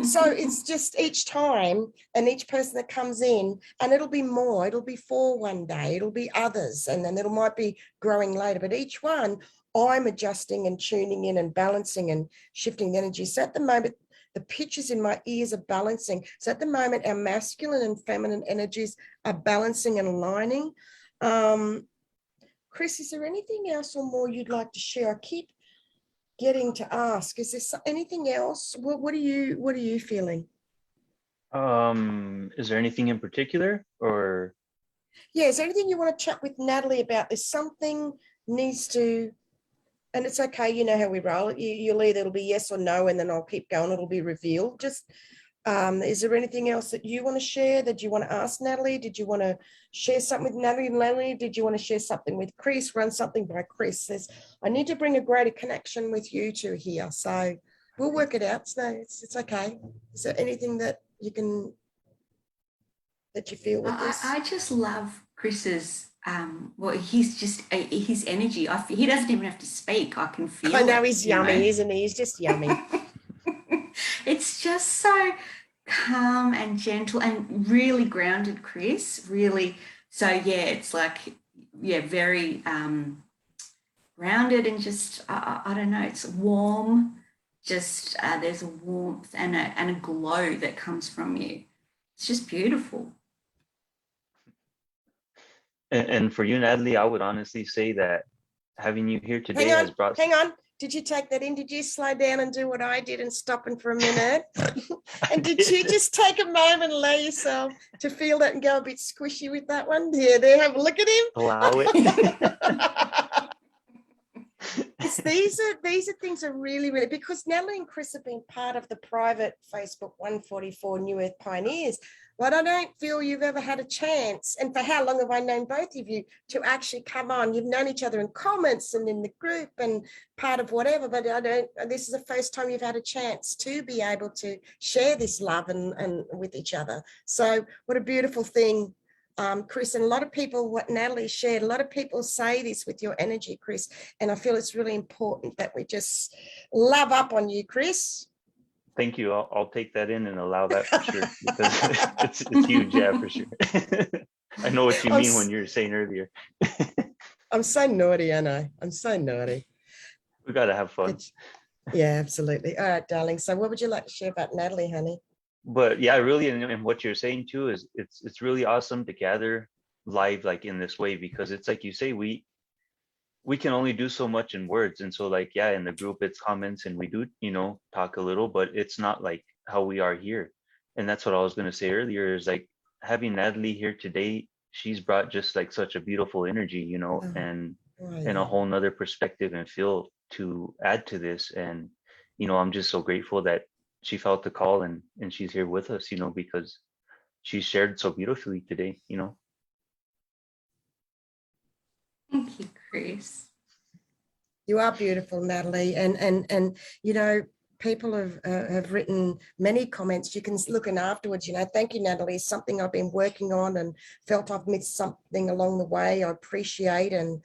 So it's just each time and each person that comes in, and it'll be more, it'll be 4 one day, it'll be others, and then it might be growing later, but each one I'm adjusting and tuning in and balancing and shifting the energy. So at the moment, the pitches in my ears are balancing. So at the moment, our masculine and feminine energies are balancing and aligning. Chris, is there anything else or more you'd like to share? I keep getting to ask, is there anything else? What are you feeling? Is there anything in particular, or? Yeah, is there anything you want to chat with Natalie about? There's something needs to, and it's okay, you know how we roll. You'll either, it'll be yes or no, and then I'll keep going, it'll be revealed. Just is there anything else that you want to share, that you want to ask Natalie? Did you want to share something with Natalie? Did you want to share something with Chris? Run something by Chris. I need to bring a greater connection with you two here. So we'll work it out. So it's okay. Is there anything that you feel with this? I just love Chris's well, he's just his energy. He doesn't even have to speak. I can feel. I know he's yummy, isn't he? He's just yummy. It's just so calm and gentle and really grounded, Chris. Really. So yeah, it's like, yeah, very grounded and just I don't know. It's warm. Just there's a warmth and a glow that comes from you. It's just beautiful. And for you, Natalie, I would honestly say that having you here today has brought. Hang on. Did you take that in? Did you slow down and do what I did and stop in for a minute? And did you just take a moment and allow yourself to feel that and go a bit squishy with that one? Yeah, there, have a look at him. Allow it. These are things that really, really, because Natalie and Chris have been part of the private Facebook 144 New Earth Pioneers. But I don't feel you've ever had a chance. And for how long have I known both of you to actually come on? You've known each other in comments and in the group and part of whatever, but this is the first time you've had a chance to be able to share this love and with each other. So what a beautiful thing, Chris. And a lot of people, what Natalie shared, a lot of people say this with your energy, Chris. And I feel it's really important that we just love up on you, Chris. Thank you. I'll take that in and allow that for sure, because it's huge, yeah, for sure. I know what you mean when you were saying earlier. I'm so naughty, I know. I'm so naughty. We got to have fun. Yeah, absolutely. All right, darling. So what would you like to share about Natalie, honey? But yeah, really, and what you're saying too is it's really awesome to gather live like in this way, because it's like you say, we can only do so much in words. And so like, yeah, in the group it's comments and we do, talk a little, but it's not like how we are here. And that's what I was going to say earlier, is like having Natalie here today, she's brought just like such a beautiful energy, and a whole nother perspective and feel to add to this. And, I'm just so grateful that she felt the call and she's here with us, because she shared so beautifully today, Thank you, Chris. You are beautiful, Natalie, and people have written many comments. You can look in afterwards. Thank you, Natalie. It's something I've been working on and felt I've missed something along the way. I appreciate and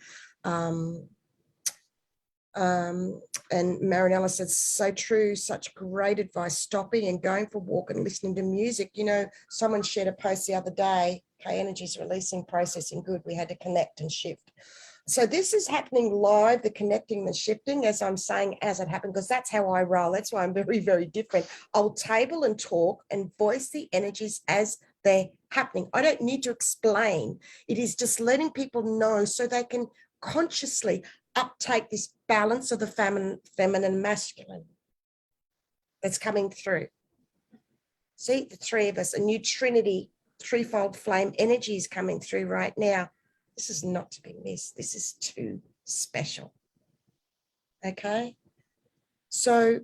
Marinella says, so true, such great advice, stopping and going for a walk and listening to music. Someone shared a post the other day, K Energy's releasing, processing good. We had to connect and shift. So this is happening live, the connecting, the shifting, as I'm saying, as it happened, because that's how I roll. That's why I'm very, very different. I'll table and talk and voice the energies as they're happening. I don't need to explain. It is just letting people know so they can consciously uptake this balance of the feminine, masculine that's coming through. See, the three of us, a new trinity, threefold flame energy is coming through right now. This is not to be missed. This is too special. Okay. So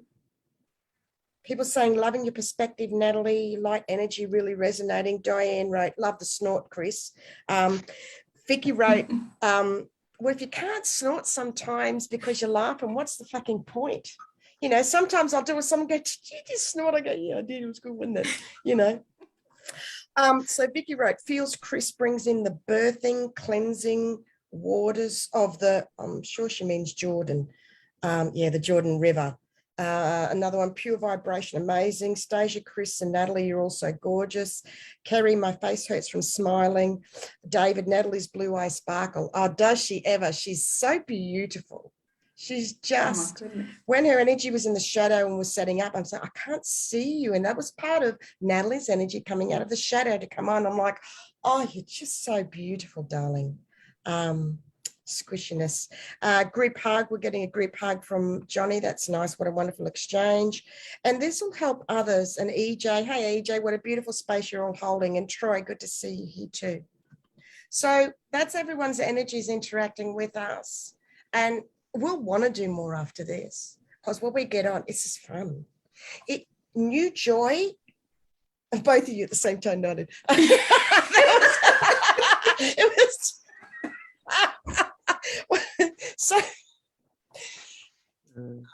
people saying, loving your perspective, Natalie, light energy really resonating. Diane wrote, love the snort, Chris. Vicky wrote, well, if you can't snort sometimes because you're laughing, what's the fucking point? Sometimes I'll do it, someone go, did you just snort? I go, yeah, I did. It was good, wasn't it? So Vicky wrote, feels Chris brings in the birthing, cleansing waters of the, I'm sure she means Jordan. Yeah, the Jordan River. Another one, pure vibration, amazing. Stasia, Chris, and Natalie, you're also gorgeous. Kerry, my face hurts from smiling. David, Natalie's blue eye sparkle. Oh, does she ever? She's so beautiful. She's just, when her energy was in the shadow and was setting up, I'm saying, I can't see you. And that was part of Natalie's energy coming out of the shadow to come on. I'm like, oh, you're just so beautiful, darling. Squishiness. Group hug. We're getting a group hug from Johnny. That's nice. What a wonderful exchange. And this will help others. And EJ, hey, EJ, what a beautiful space you're all holding. And Troy, good to see you here too. So that's everyone's energies interacting with us. And we'll want to do more after this because what we get on, it's just fun. New joy, and both of you at the same time nodded. It was so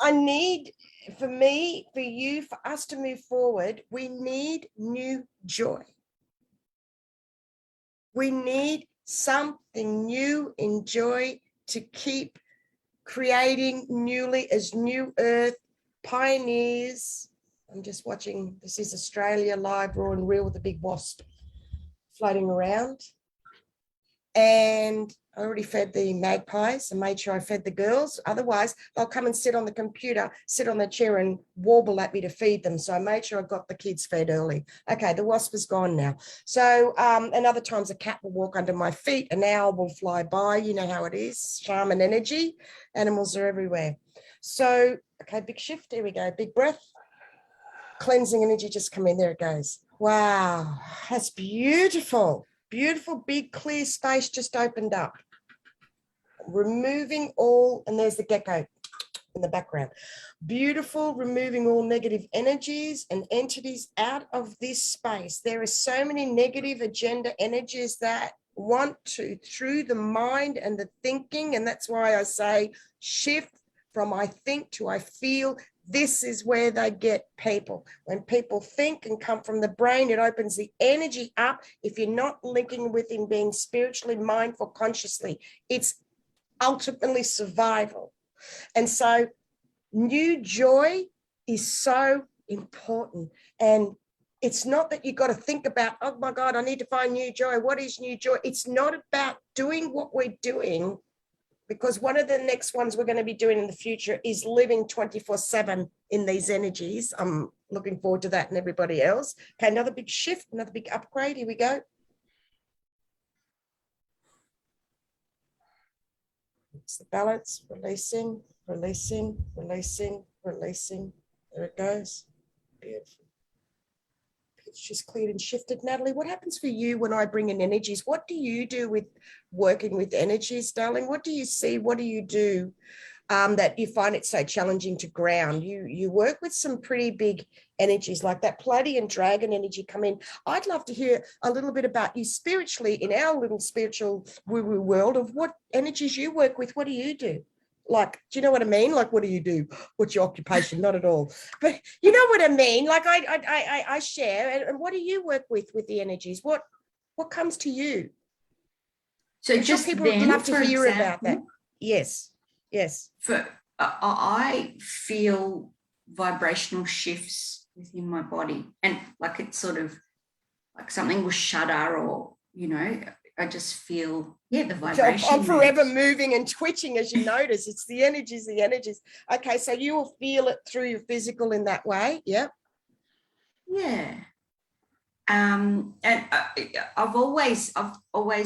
I need, for me, for you, for us to move forward, we need new joy. We need something new in joy to keep creating newly as new earth pioneers. I'm just watching, this is Australia live, raw and real with a big wasp floating around. And I already fed the magpies and made sure I fed the girls. Otherwise, they'll come and sit on the computer, sit on the chair and warble at me to feed them. So I made sure I got the kids fed early. Okay, the wasp is gone now. So, and other times a cat will walk under my feet, an owl will fly by. You know how it is, shaman energy. Animals are everywhere. So, okay, big shift. Here we go. Big breath. Cleansing energy just come in. There it goes. Wow, that's beautiful. Beautiful, big, clear space just opened up. Removing all, and there's the gecko in the background. Beautiful, removing all negative energies and entities out of this space. There are so many negative agenda energies that want to, through the mind and the thinking, and that's why I say shift from I think to I feel. This is where they get people. When people think and come from the brain, it opens the energy up. If you're not linking with him being spiritually mindful consciously, it's ultimately survival. And so new joy is so important. And it's not that you've got to think about, oh my God, I need to find new joy. What is new joy? It's not about doing what we're doing, because one of the next ones we're going to be doing in the future is living 24/7 in these energies. I'm looking forward to that and everybody else. Okay, another big shift, another big upgrade. Here we go. It's the balance, releasing, releasing, releasing, releasing. There it goes. Beautiful. She's cleared and shifted. Natalie, what happens for you when I bring in energies? What do you do with working with energies, darling? What do you see? What do you do that you find it so challenging to ground? You work with some pretty big energies like that Palladian dragon energy come in. I'd love to hear a little bit about you spiritually in our little spiritual woo-woo world of what energies you work with. What do you do? Like, do you know what I mean? Like, what do you do? What's your occupation? Not at all. But you know what I mean? Like I share. And what do you work with the energies? What comes to you? So just people would love to hear about that. Yes. Yes. I feel vibrational shifts within my body, and like it's sort of like something will shudder, or I just feel the vibration. I'm forever moving and twitching, as you notice. It's the energies. Okay, so you will feel it through your physical in that way. Yep. Yeah. And I've always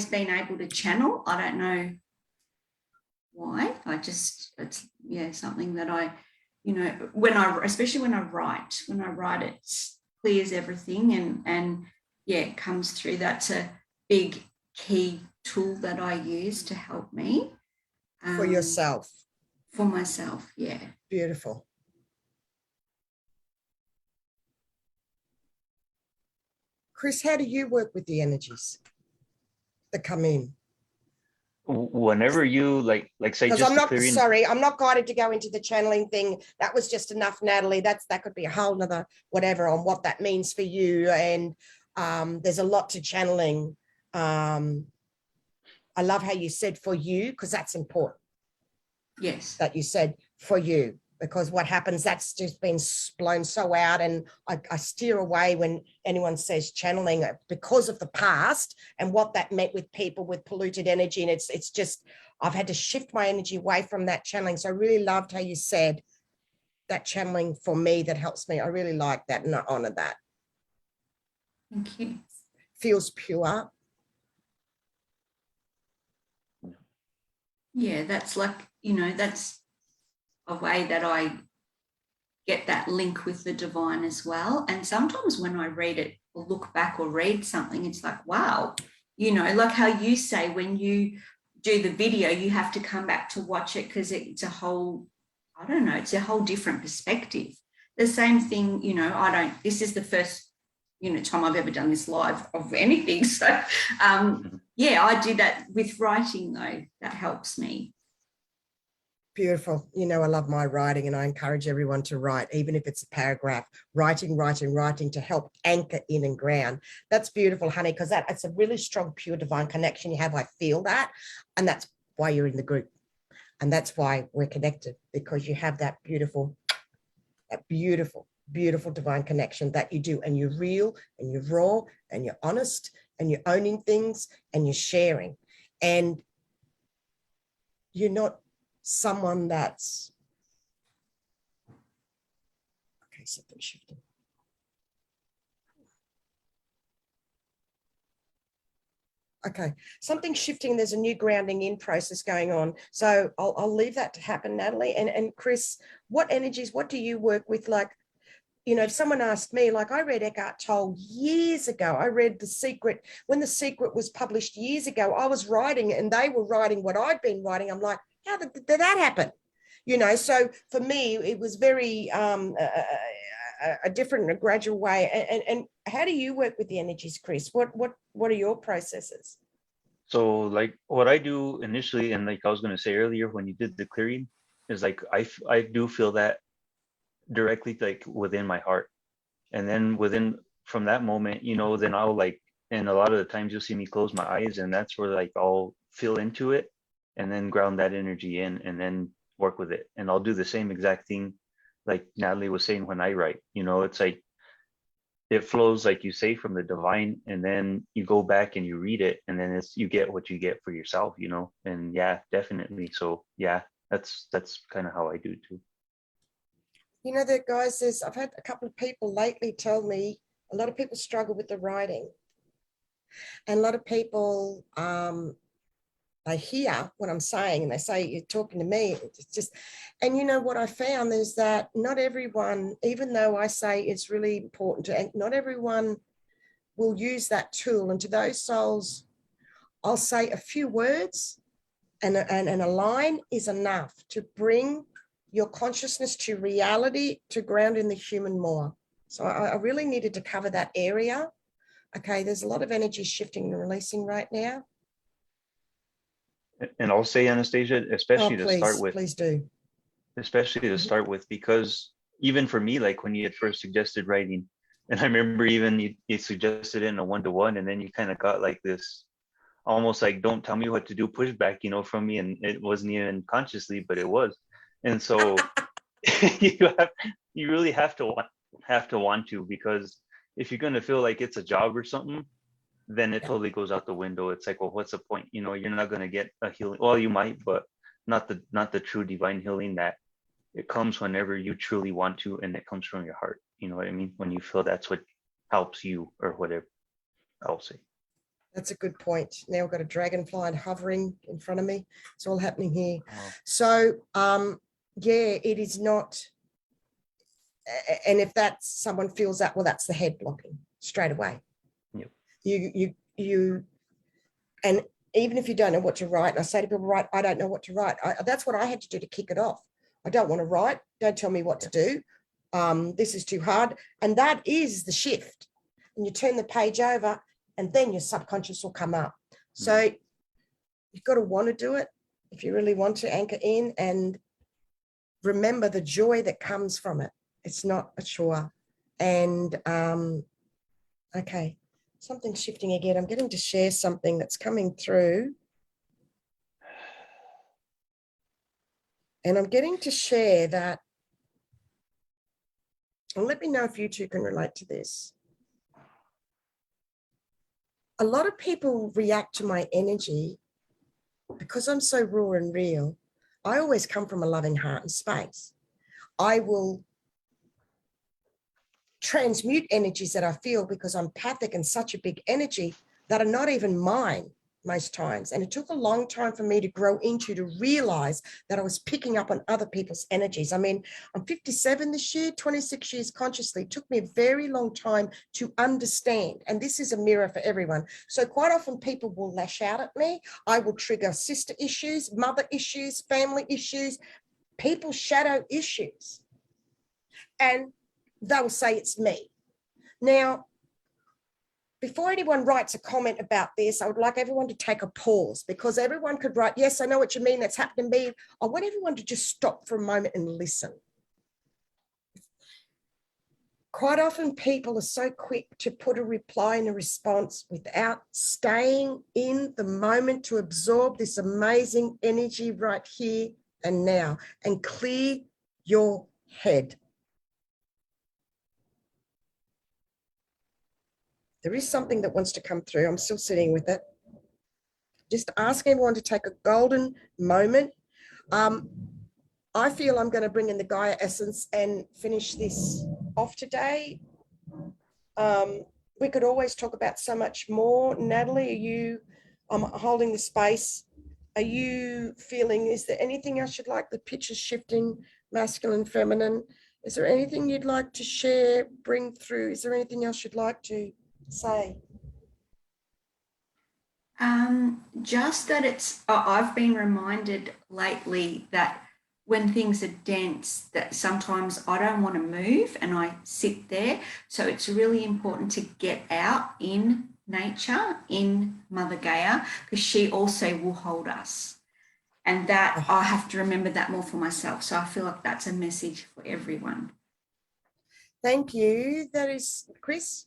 been able to channel. I don't know why. It's something that I, especially when I write it clears everything and it comes through. That's a big key tool that I use to help me. For yourself. For myself, yeah. Beautiful. Chris, how do you work with the energies that come in? Whenever you like say, just I'm not guided to go into the channeling thing. That was just enough, Natalie. That could be a whole nother whatever on what that means for you. And there's a lot to channeling. I love how you said for you, because that's important. Yes. That you said for you, because what happens, that's just been blown so out. And I steer away when anyone says channeling because of the past and what that meant with people with polluted energy. And it's just, I've had to shift my energy away from that channeling. So I really loved how you said that channeling for me, that helps me. I really like that and I honor that. Thank you. Feels pure. Yeah, that's like, you know, that's a way that I get that link with the divine as well. And sometimes when I read it or look back or read something, it's like, wow, you know, like how you say when you do the video, you have to come back to watch it because it's a whole, I don't know, it's a whole different perspective. The same thing, you know, this is the first, you know, time I've ever done this live of anything. So, yeah, I do that with writing though. That helps me. Beautiful. You know, I love my writing and I encourage everyone to write, even if it's a paragraph, writing to help anchor in and ground. That's beautiful, honey, because it's a really strong, pure divine connection you have. I feel that. And that's why you're in the group. And that's why we're connected, because you have that beautiful, beautiful divine connection that you do. And you're real and you're raw and you're honest and you're owning things and you're sharing. And you're not someone that's, okay, something shifting. Okay, something shifting. There's a new grounding in process going on. So I'll leave that to happen, Natalie. And Chris, what energies, what do you work with? Like, you know, if someone asked me, like I read Eckhart Tolle years ago, I read The Secret, when The Secret was published years ago, I was writing and they were writing what I'd been writing. I'm like, how did that happen? You know, so for me, it was very a different, a gradual way. And how do you work with the energies, Chris? What are your processes? So like what I do initially, and like I was going to say earlier, when you did the clearing, is like I do feel that directly like within my heart. And then from that moment, you know, then I'll like, and a lot of the times you'll see me close my eyes and that's where like I'll feel into it and then ground that energy in and then work with it. And I'll do the same exact thing like Natalie was saying when I write, you know, it's like it flows like you say from the divine and then you go back and you read it and then you get what you get for yourself, you know. And yeah, definitely. So yeah, that's kind of how I do too. You know, that guys, I've had a couple of people lately tell me a lot of people struggle with the writing. And a lot of people, they hear what I'm saying and they say, you're talking to me. It's just, and you know what I found is that not everyone, even though I say it's really important to, not everyone will use that tool. And to those souls, I'll say a few words and a line is enough to bring your consciousness to reality, to ground in the human more. So I really needed to cover that area. Okay, there's a lot of energy shifting and releasing right now. And I'll say, Anastacia, especially to start with, please do. Especially to start with, because even for me, like when you had first suggested writing, and I remember even you suggested it in a 1-to-1, and then you kind of got like this almost like don't tell me what to do pushback, you know, from me, and it wasn't even consciously, but it was. And so you really have to want to, because if you're going to feel like it's a job or something, then it totally goes out the window. It's like, well, what's the point? You know, you're not going to get a healing. Well, you might, but not the true divine healing that it comes whenever you truly want to, and it comes from your heart. You know what I mean? When you feel that's what helps you, or whatever I'll say. That's a good point. Now I've got a dragonfly hovering in front of me. It's all happening here. Wow. So, yeah, it is not. And if that's someone feels that, well, that's the head blocking straight away. Yep. You, and even if you don't know what to write, and I say to people, right, I don't know what to write. That's what I had to do to kick it off. I don't want to write. Don't tell me what to do. This is too hard. And that is the shift. And you turn the page over and then your subconscious will come up. So you've got to want to do it if you really want to anchor in, and remember the joy that comes from it. It's not a chore. And okay, Something's shifting again. I'm getting to share something that's coming through. And I'm getting to share that. And let me know if you two can relate to this. A lot of people react to my energy because I'm so raw and real. I always come from a loving heart and space. I will transmute energies that I feel because I'm empathic and such a big energy that are not even mine most times. And it took a long time for me to grow into, to realize that I was picking up on other people's energies. I mean, I'm 57 this year, 26 years consciously. It took me a very long time to understand. And this is a mirror for everyone. So quite often people will lash out at me. I will trigger sister issues, mother issues, family issues, people's shadow issues. And they'll say it's me. Now, before anyone writes a comment about this, I would like everyone to take a pause, because everyone could write, yes, I know what you mean, that's happened to me. I want everyone to just stop for a moment and listen. Quite often people are so quick to put a reply and a response without staying in the moment to absorb this amazing energy right here and now and clear your head. There is something that wants to come through. I'm still sitting with it. Just ask everyone to take a golden moment. I feel I'm going to bring in the Gaia Essence and finish this off today. We could always talk about so much more. Natalie, I'm holding the space. Are you feeling, is there anything else you'd like? The picture's shifting, masculine, feminine. Is there anything you'd like to share, bring through? Is there anything else you'd like to say? Just that I've been reminded lately that when things are dense, that sometimes I don't want to move and I sit there. So it's really important to get out in nature, in Mother Gaia, because she also will hold us. And that I have to remember that more for myself. So I feel like that's a message for everyone. Thank you. That is Chris.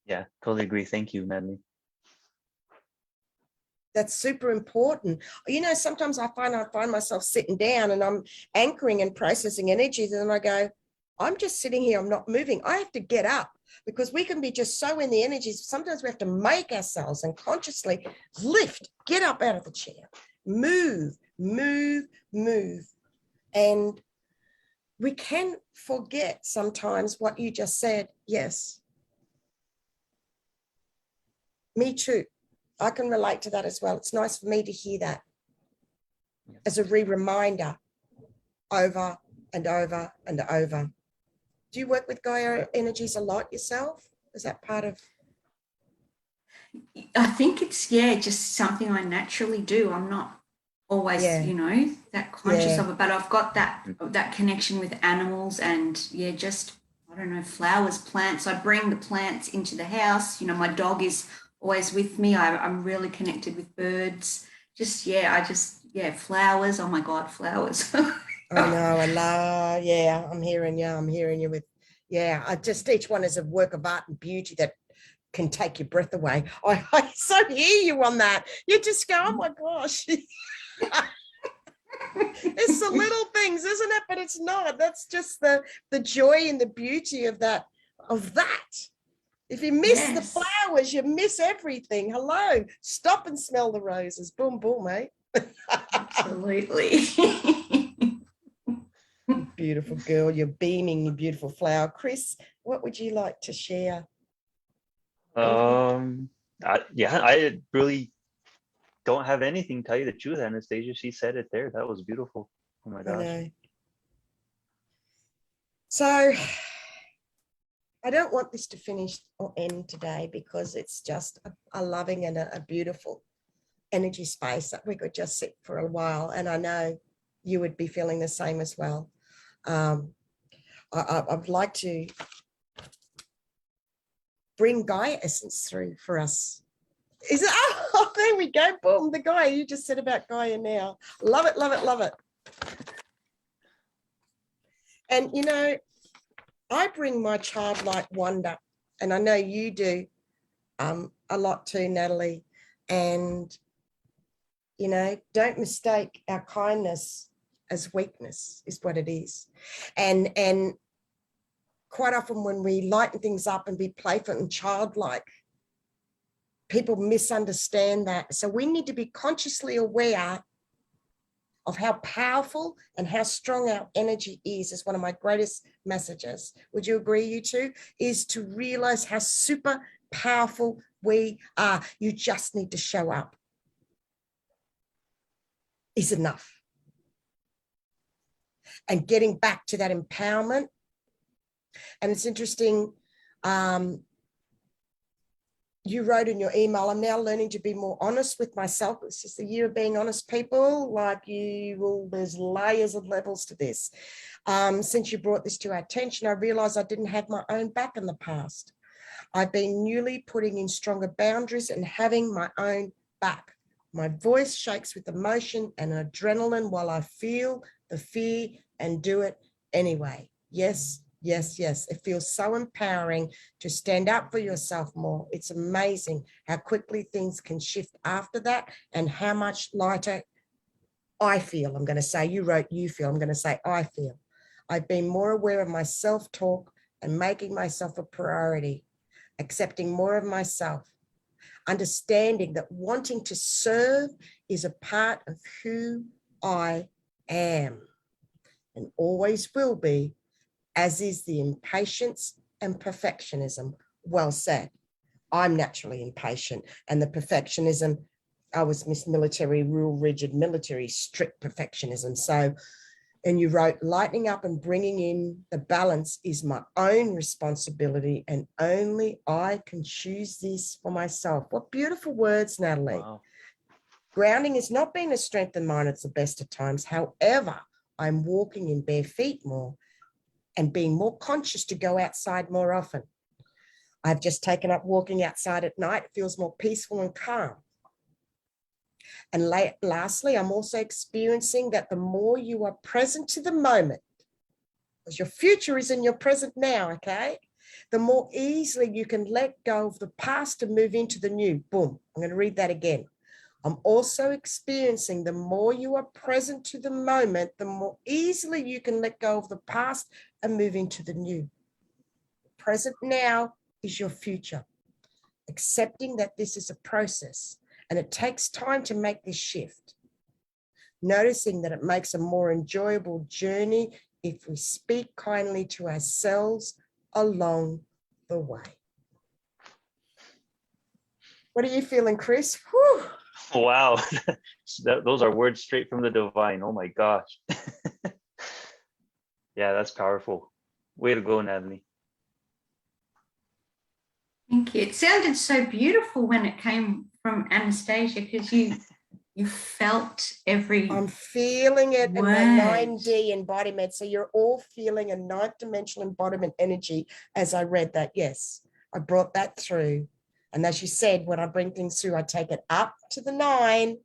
Yeah, totally agree. Thank you, Natalie. That's super important. You know, sometimes I find myself sitting down and I'm anchoring and processing energies, and I go, I'm just sitting here, I'm not moving. I have to get up, because we can be just so in the energies. Sometimes we have to make ourselves and consciously lift, get up out of the chair, move, move, move. And we can forget sometimes what you just said. Yes. Me too. I can relate to that as well. It's nice for me to hear that as a reminder over and over and over. Do you work with Gaia energies a lot yourself? Is that part of? I think it's, just something I naturally do. I'm not always, that conscious of it, but I've got that connection with animals and just, I don't know, flowers, plants. I bring the plants into the house. You know, my dog is always with me. I'm really connected with birds. Flowers. Oh my God, flowers. I know, I'm hearing you with, I just, each one is a work of art and beauty that can take your breath away. I so hear you on that. You just go, oh my gosh. It's the little things, isn't it? But it's not. That's just the joy and the beauty of that. If you miss the flowers, you miss everything. Hello, stop and smell the roses. Boom, boom, mate. Absolutely. Beautiful girl, you're beaming, you beautiful flower. Chris, what would you like to share? I really don't have anything, tell you the truth, Anastacia. She said it there. That was beautiful. Oh my gosh. I know. So I don't want this to finish or end today, because it's just a loving and a beautiful energy space that we could just sit for a while. And I know you would be feeling the same as well. I'd like to bring Gaia Essence through for us. Is it? Oh, there we go. Boom, the Gaia. You just said about Gaia now. Love it, love it, love it. And, you know, I bring my childlike wonder, and I know you do, a lot too, Natalie. And, you know, don't mistake our kindness as weakness is what it is. And quite often when we lighten things up and be playful and childlike, people misunderstand that. So we need to be consciously aware of how powerful and how strong our energy is one of my greatest messages. Would you agree, you two? Is to realize how super powerful we are. You just need to show up. Is enough. And getting back to that empowerment. And it's interesting, you wrote in your email, I'm now learning to be more honest with myself. It's just the year of being honest, people. Like there's layers and levels to this. Since you brought this to our attention, I realized I didn't have my own back in the past. I've been newly putting in stronger boundaries and having my own back. My voice shakes with emotion and adrenaline while I feel the fear and do it anyway. Yes, yes, yes. It feels so empowering to stand up for yourself more. It's amazing how quickly things can shift after that and how much lighter I feel. I'm going to say, you wrote you feel. I'm going to say I feel. I've been more aware of my self-talk and making myself a priority, accepting more of myself, understanding that wanting to serve is a part of who I am and always will be, as is the impatience and perfectionism. Well said. I'm naturally impatient, and the perfectionism, I was Miss Military, rule rigid, military, strict perfectionism. So, and you wrote, lightening up and bringing in the balance is my own responsibility, and only I can choose this for myself. What beautiful words, Natalie. Wow. Grounding has not been a strength of mine at the best of times. However, I'm walking in bare feet more and being more conscious to go outside more often. I've just taken up walking outside at night. It feels more peaceful and calm. And lastly, I'm also experiencing that the more you are present to the moment, because your future is in your present now, okay? The more easily you can let go of the past and move into the new. Boom. I'm going to read that again. I'm also experiencing the more you are present to the moment, the more easily you can let go of the past and move into the new. The present now is your future. Accepting that this is a process and it takes time to make this shift. Noticing that it makes a more enjoyable journey if we speak kindly to ourselves along the way. What are you feeling, Chris? Whew. Wow. Those are words straight from the divine. Oh my gosh. Yeah, that's powerful. Way to go, Natalie. Thank you. It sounded so beautiful when it came from Anastacia, because you felt every I'm feeling it word. In my 9D embodiment. So you're all feeling a ninth dimensional embodiment energy as I read that. Yes, I brought that through. And as you said, when I bring things through, I take it up to the 9,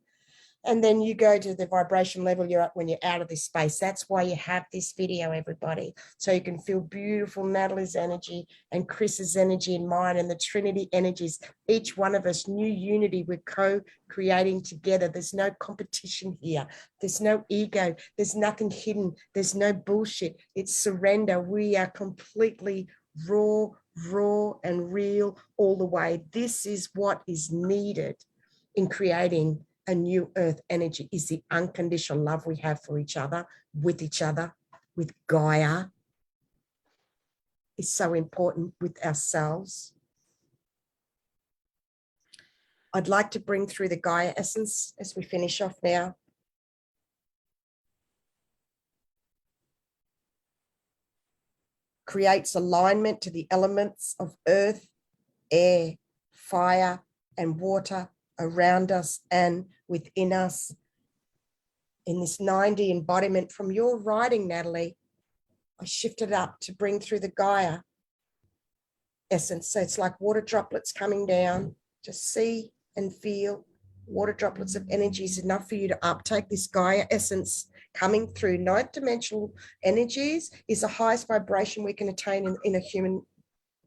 and then you go to the vibration level you're at when you're out of this space. That's why you have this video, everybody. So you can feel beautiful Natalie's energy and Chris's energy and mine and the Trinity energies. Each one of us, new unity, we're co-creating together. There's no competition here. There's no ego. There's nothing hidden. There's no bullshit. It's surrender. We are completely raw and real all the way. This is what is needed in creating a new earth energy, is the unconditional love we have for each other, with Gaia. Is so important with ourselves. I'd like to bring through the Gaia essence as we finish off now. Creates alignment to the elements of earth, air, fire, and water around us and within us. In this 9D embodiment from your writing, Natalie, I shifted up to bring through the Gaia essence. So it's like water droplets coming down. Just see and feel water droplets of energy is enough for you to uptake this Gaia essence coming through. 9th dimensional energies is the highest vibration we can attain in a human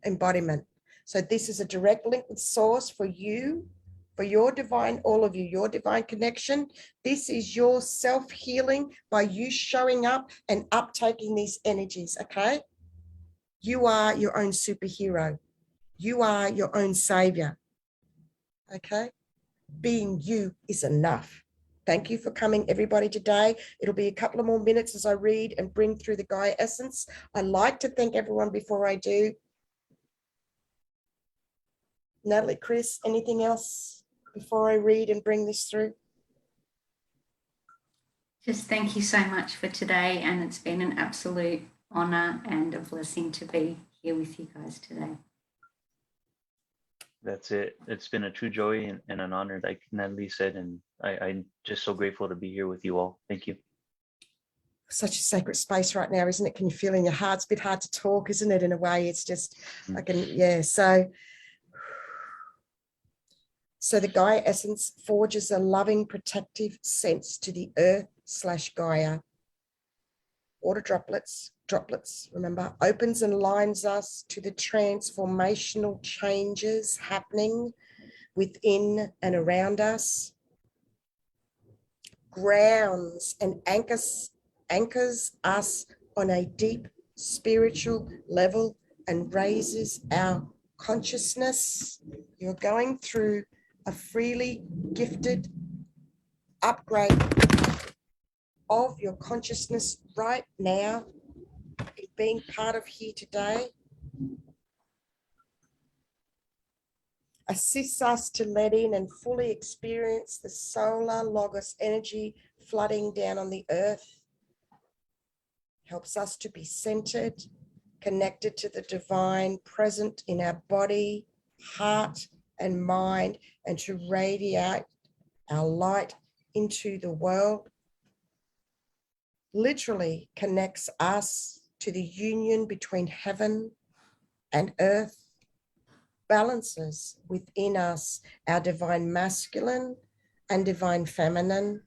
embodiment. So this is a direct link with source for you, for your divine, all of you, your divine connection. This is your self-healing by you showing up and uptaking these energies, okay? You are your own superhero. You are your own savior, okay? Being you is enough. Thank you for coming, everybody, today. It'll be a couple of more minutes as I read and bring through the Gaia Essence. I like to thank everyone before I do. Natalie, Chris, anything else before I read and bring this through? Just thank you so much for today, and it's been an absolute honor and a blessing to be here with you guys today. That's it. It's been a true joy and an honor, like Natalie said, and I'm just so grateful to be here with you all. Thank you. Such a sacred space right now, isn't it? Can you feel in your heart? It's a bit hard to talk, isn't it? In a way, it's just, I can, yeah. So the Gaia Essence forges a loving, protective sense to the earth/Gaia. Water droplets, remember, opens and lines us to the transformational changes happening within and around us, grounds and anchors us on a deep spiritual level and raises our consciousness. You're going through a freely gifted upgrade of your consciousness right now, being part of here today. Assists us to let in and fully experience the solar logos energy flooding down on the earth. Helps us to be centered, connected to the divine, present in our body, heart, and mind, and to radiate our light into the world. Literally connects us to the union between heaven and earth, balances within us our divine masculine and divine feminine,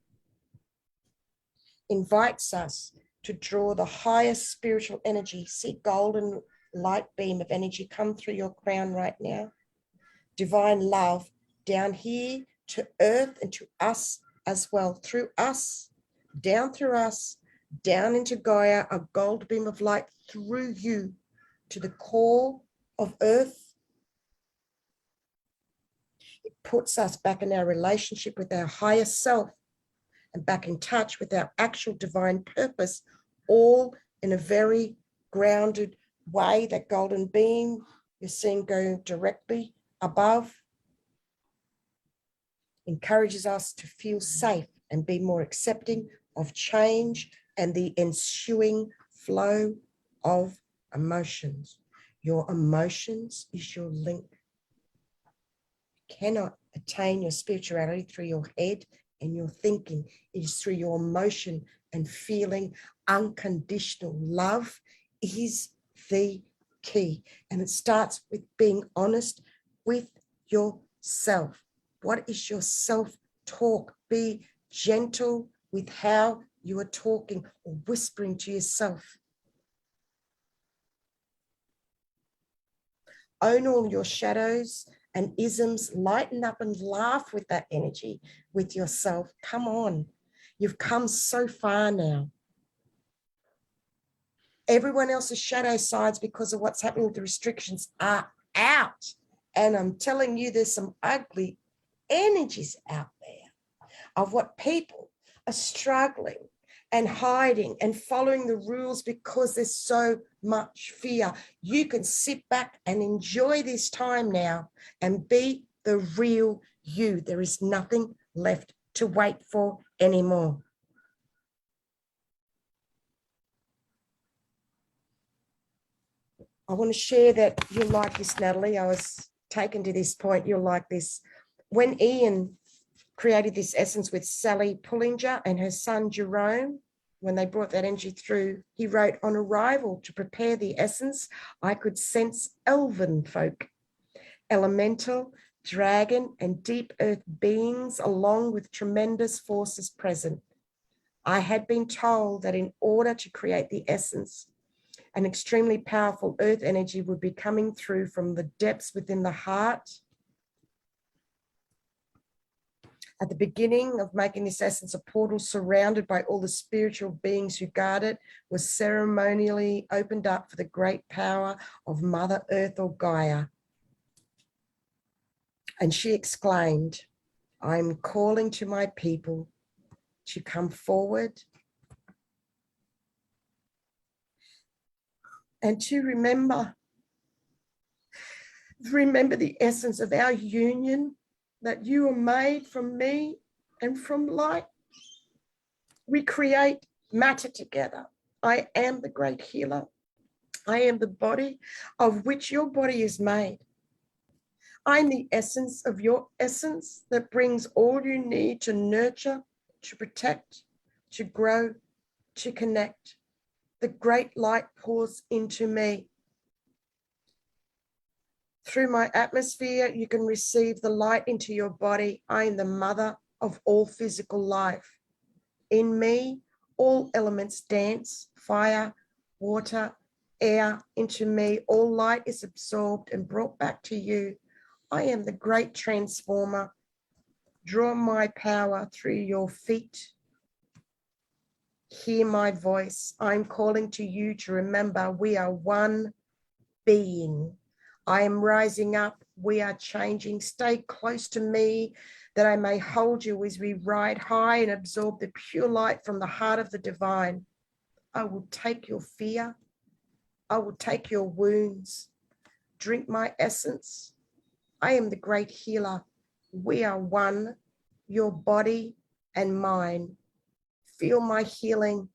invites us to draw the highest spiritual energy. See golden light beam of energy come through your crown right now. Divine love down here to earth and to us as well, through us, down through us, down into Gaia, a gold beam of light through you to the core of earth. It puts us back in our relationship with our higher self and back in touch with our actual divine purpose, all in a very grounded way. That golden beam you're seeing go directly above encourages us to feel safe and be more accepting of change and the ensuing flow of emotions. Your emotions is your link. You cannot attain your spirituality through your head and your thinking. It is through your emotion and feeling. Unconditional love is the key. And it starts with being honest with yourself. What is your self-talk? Be gentle with how you are talking or whispering to yourself. Own all your shadows and isms. Lighten up and laugh with that energy with yourself. Come on. You've come so far now. Everyone else's shadow sides, because of what's happening with the restrictions, are out. And I'm telling you, there's some ugly energies out there of what people are struggling and hiding and following the rules because there's so much fear. You can sit back and enjoy this time now and be the real you. There is nothing left to wait for anymore. I want to share that you'll like this, Natalie. I was taken to this point. You'll like this. When Ian created this essence with Sally Pullinger and her son Jerome, when they brought that energy through, he wrote, on arrival to prepare the essence, I could sense elven folk, elemental, dragon, and deep earth beings, along with tremendous forces present. I had been told that in order to create the essence, an extremely powerful earth energy would be coming through from the depths within the heart. At the beginning of making this essence, a portal surrounded by all the spiritual beings who guard it was ceremonially opened up for the great power of Mother Earth or Gaia. And she exclaimed, I'm calling to my people to come forward and to remember the essence of our union, that you are made from me and from light. We create matter together. I am the great healer. I am the body of which your body is made. I'm the essence of your essence that brings all you need to nurture, to protect, to grow, to connect. The great light pours into me. Through my atmosphere, you can receive the light into your body. I am the mother of all physical life. In me, all elements dance, fire, water, air. Into me, all light is absorbed and brought back to you. I am the great transformer. Draw my power through your feet. Hear my voice. I'm calling to you to remember we are one being. I am rising up. We are changing. Stay close to me that I may hold you as we ride high and absorb the pure light from the heart of the divine. I will take your fear. I will take your wounds. Drink my essence. I am the great healer. We are one, your body and mine. Feel my healing.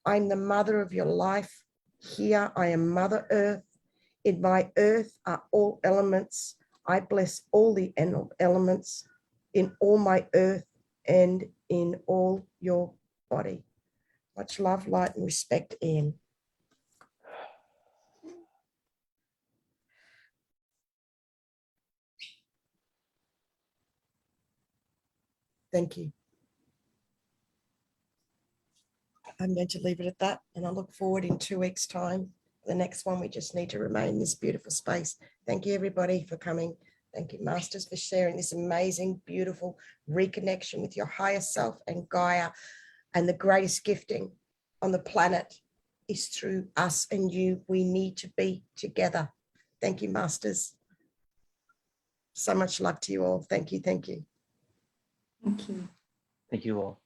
I'm the mother of your life. Here I am Mother Earth. In my earth are all elements. I bless all the elements in all my earth and in all your body. Much love, light, and respect, Ian. Thank you. I'm going to leave it at that, and I look forward in 2 weeks' time. The next one, we just need to remain in this beautiful space. Thank you, everybody, for coming. Thank you, Masters, for sharing this amazing, beautiful reconnection with your higher self and Gaia. And the greatest gifting on the planet is through us and you. We need to be together. Thank you, Masters. So much love to you all. Thank you. Thank you. Thank you. Thank you all.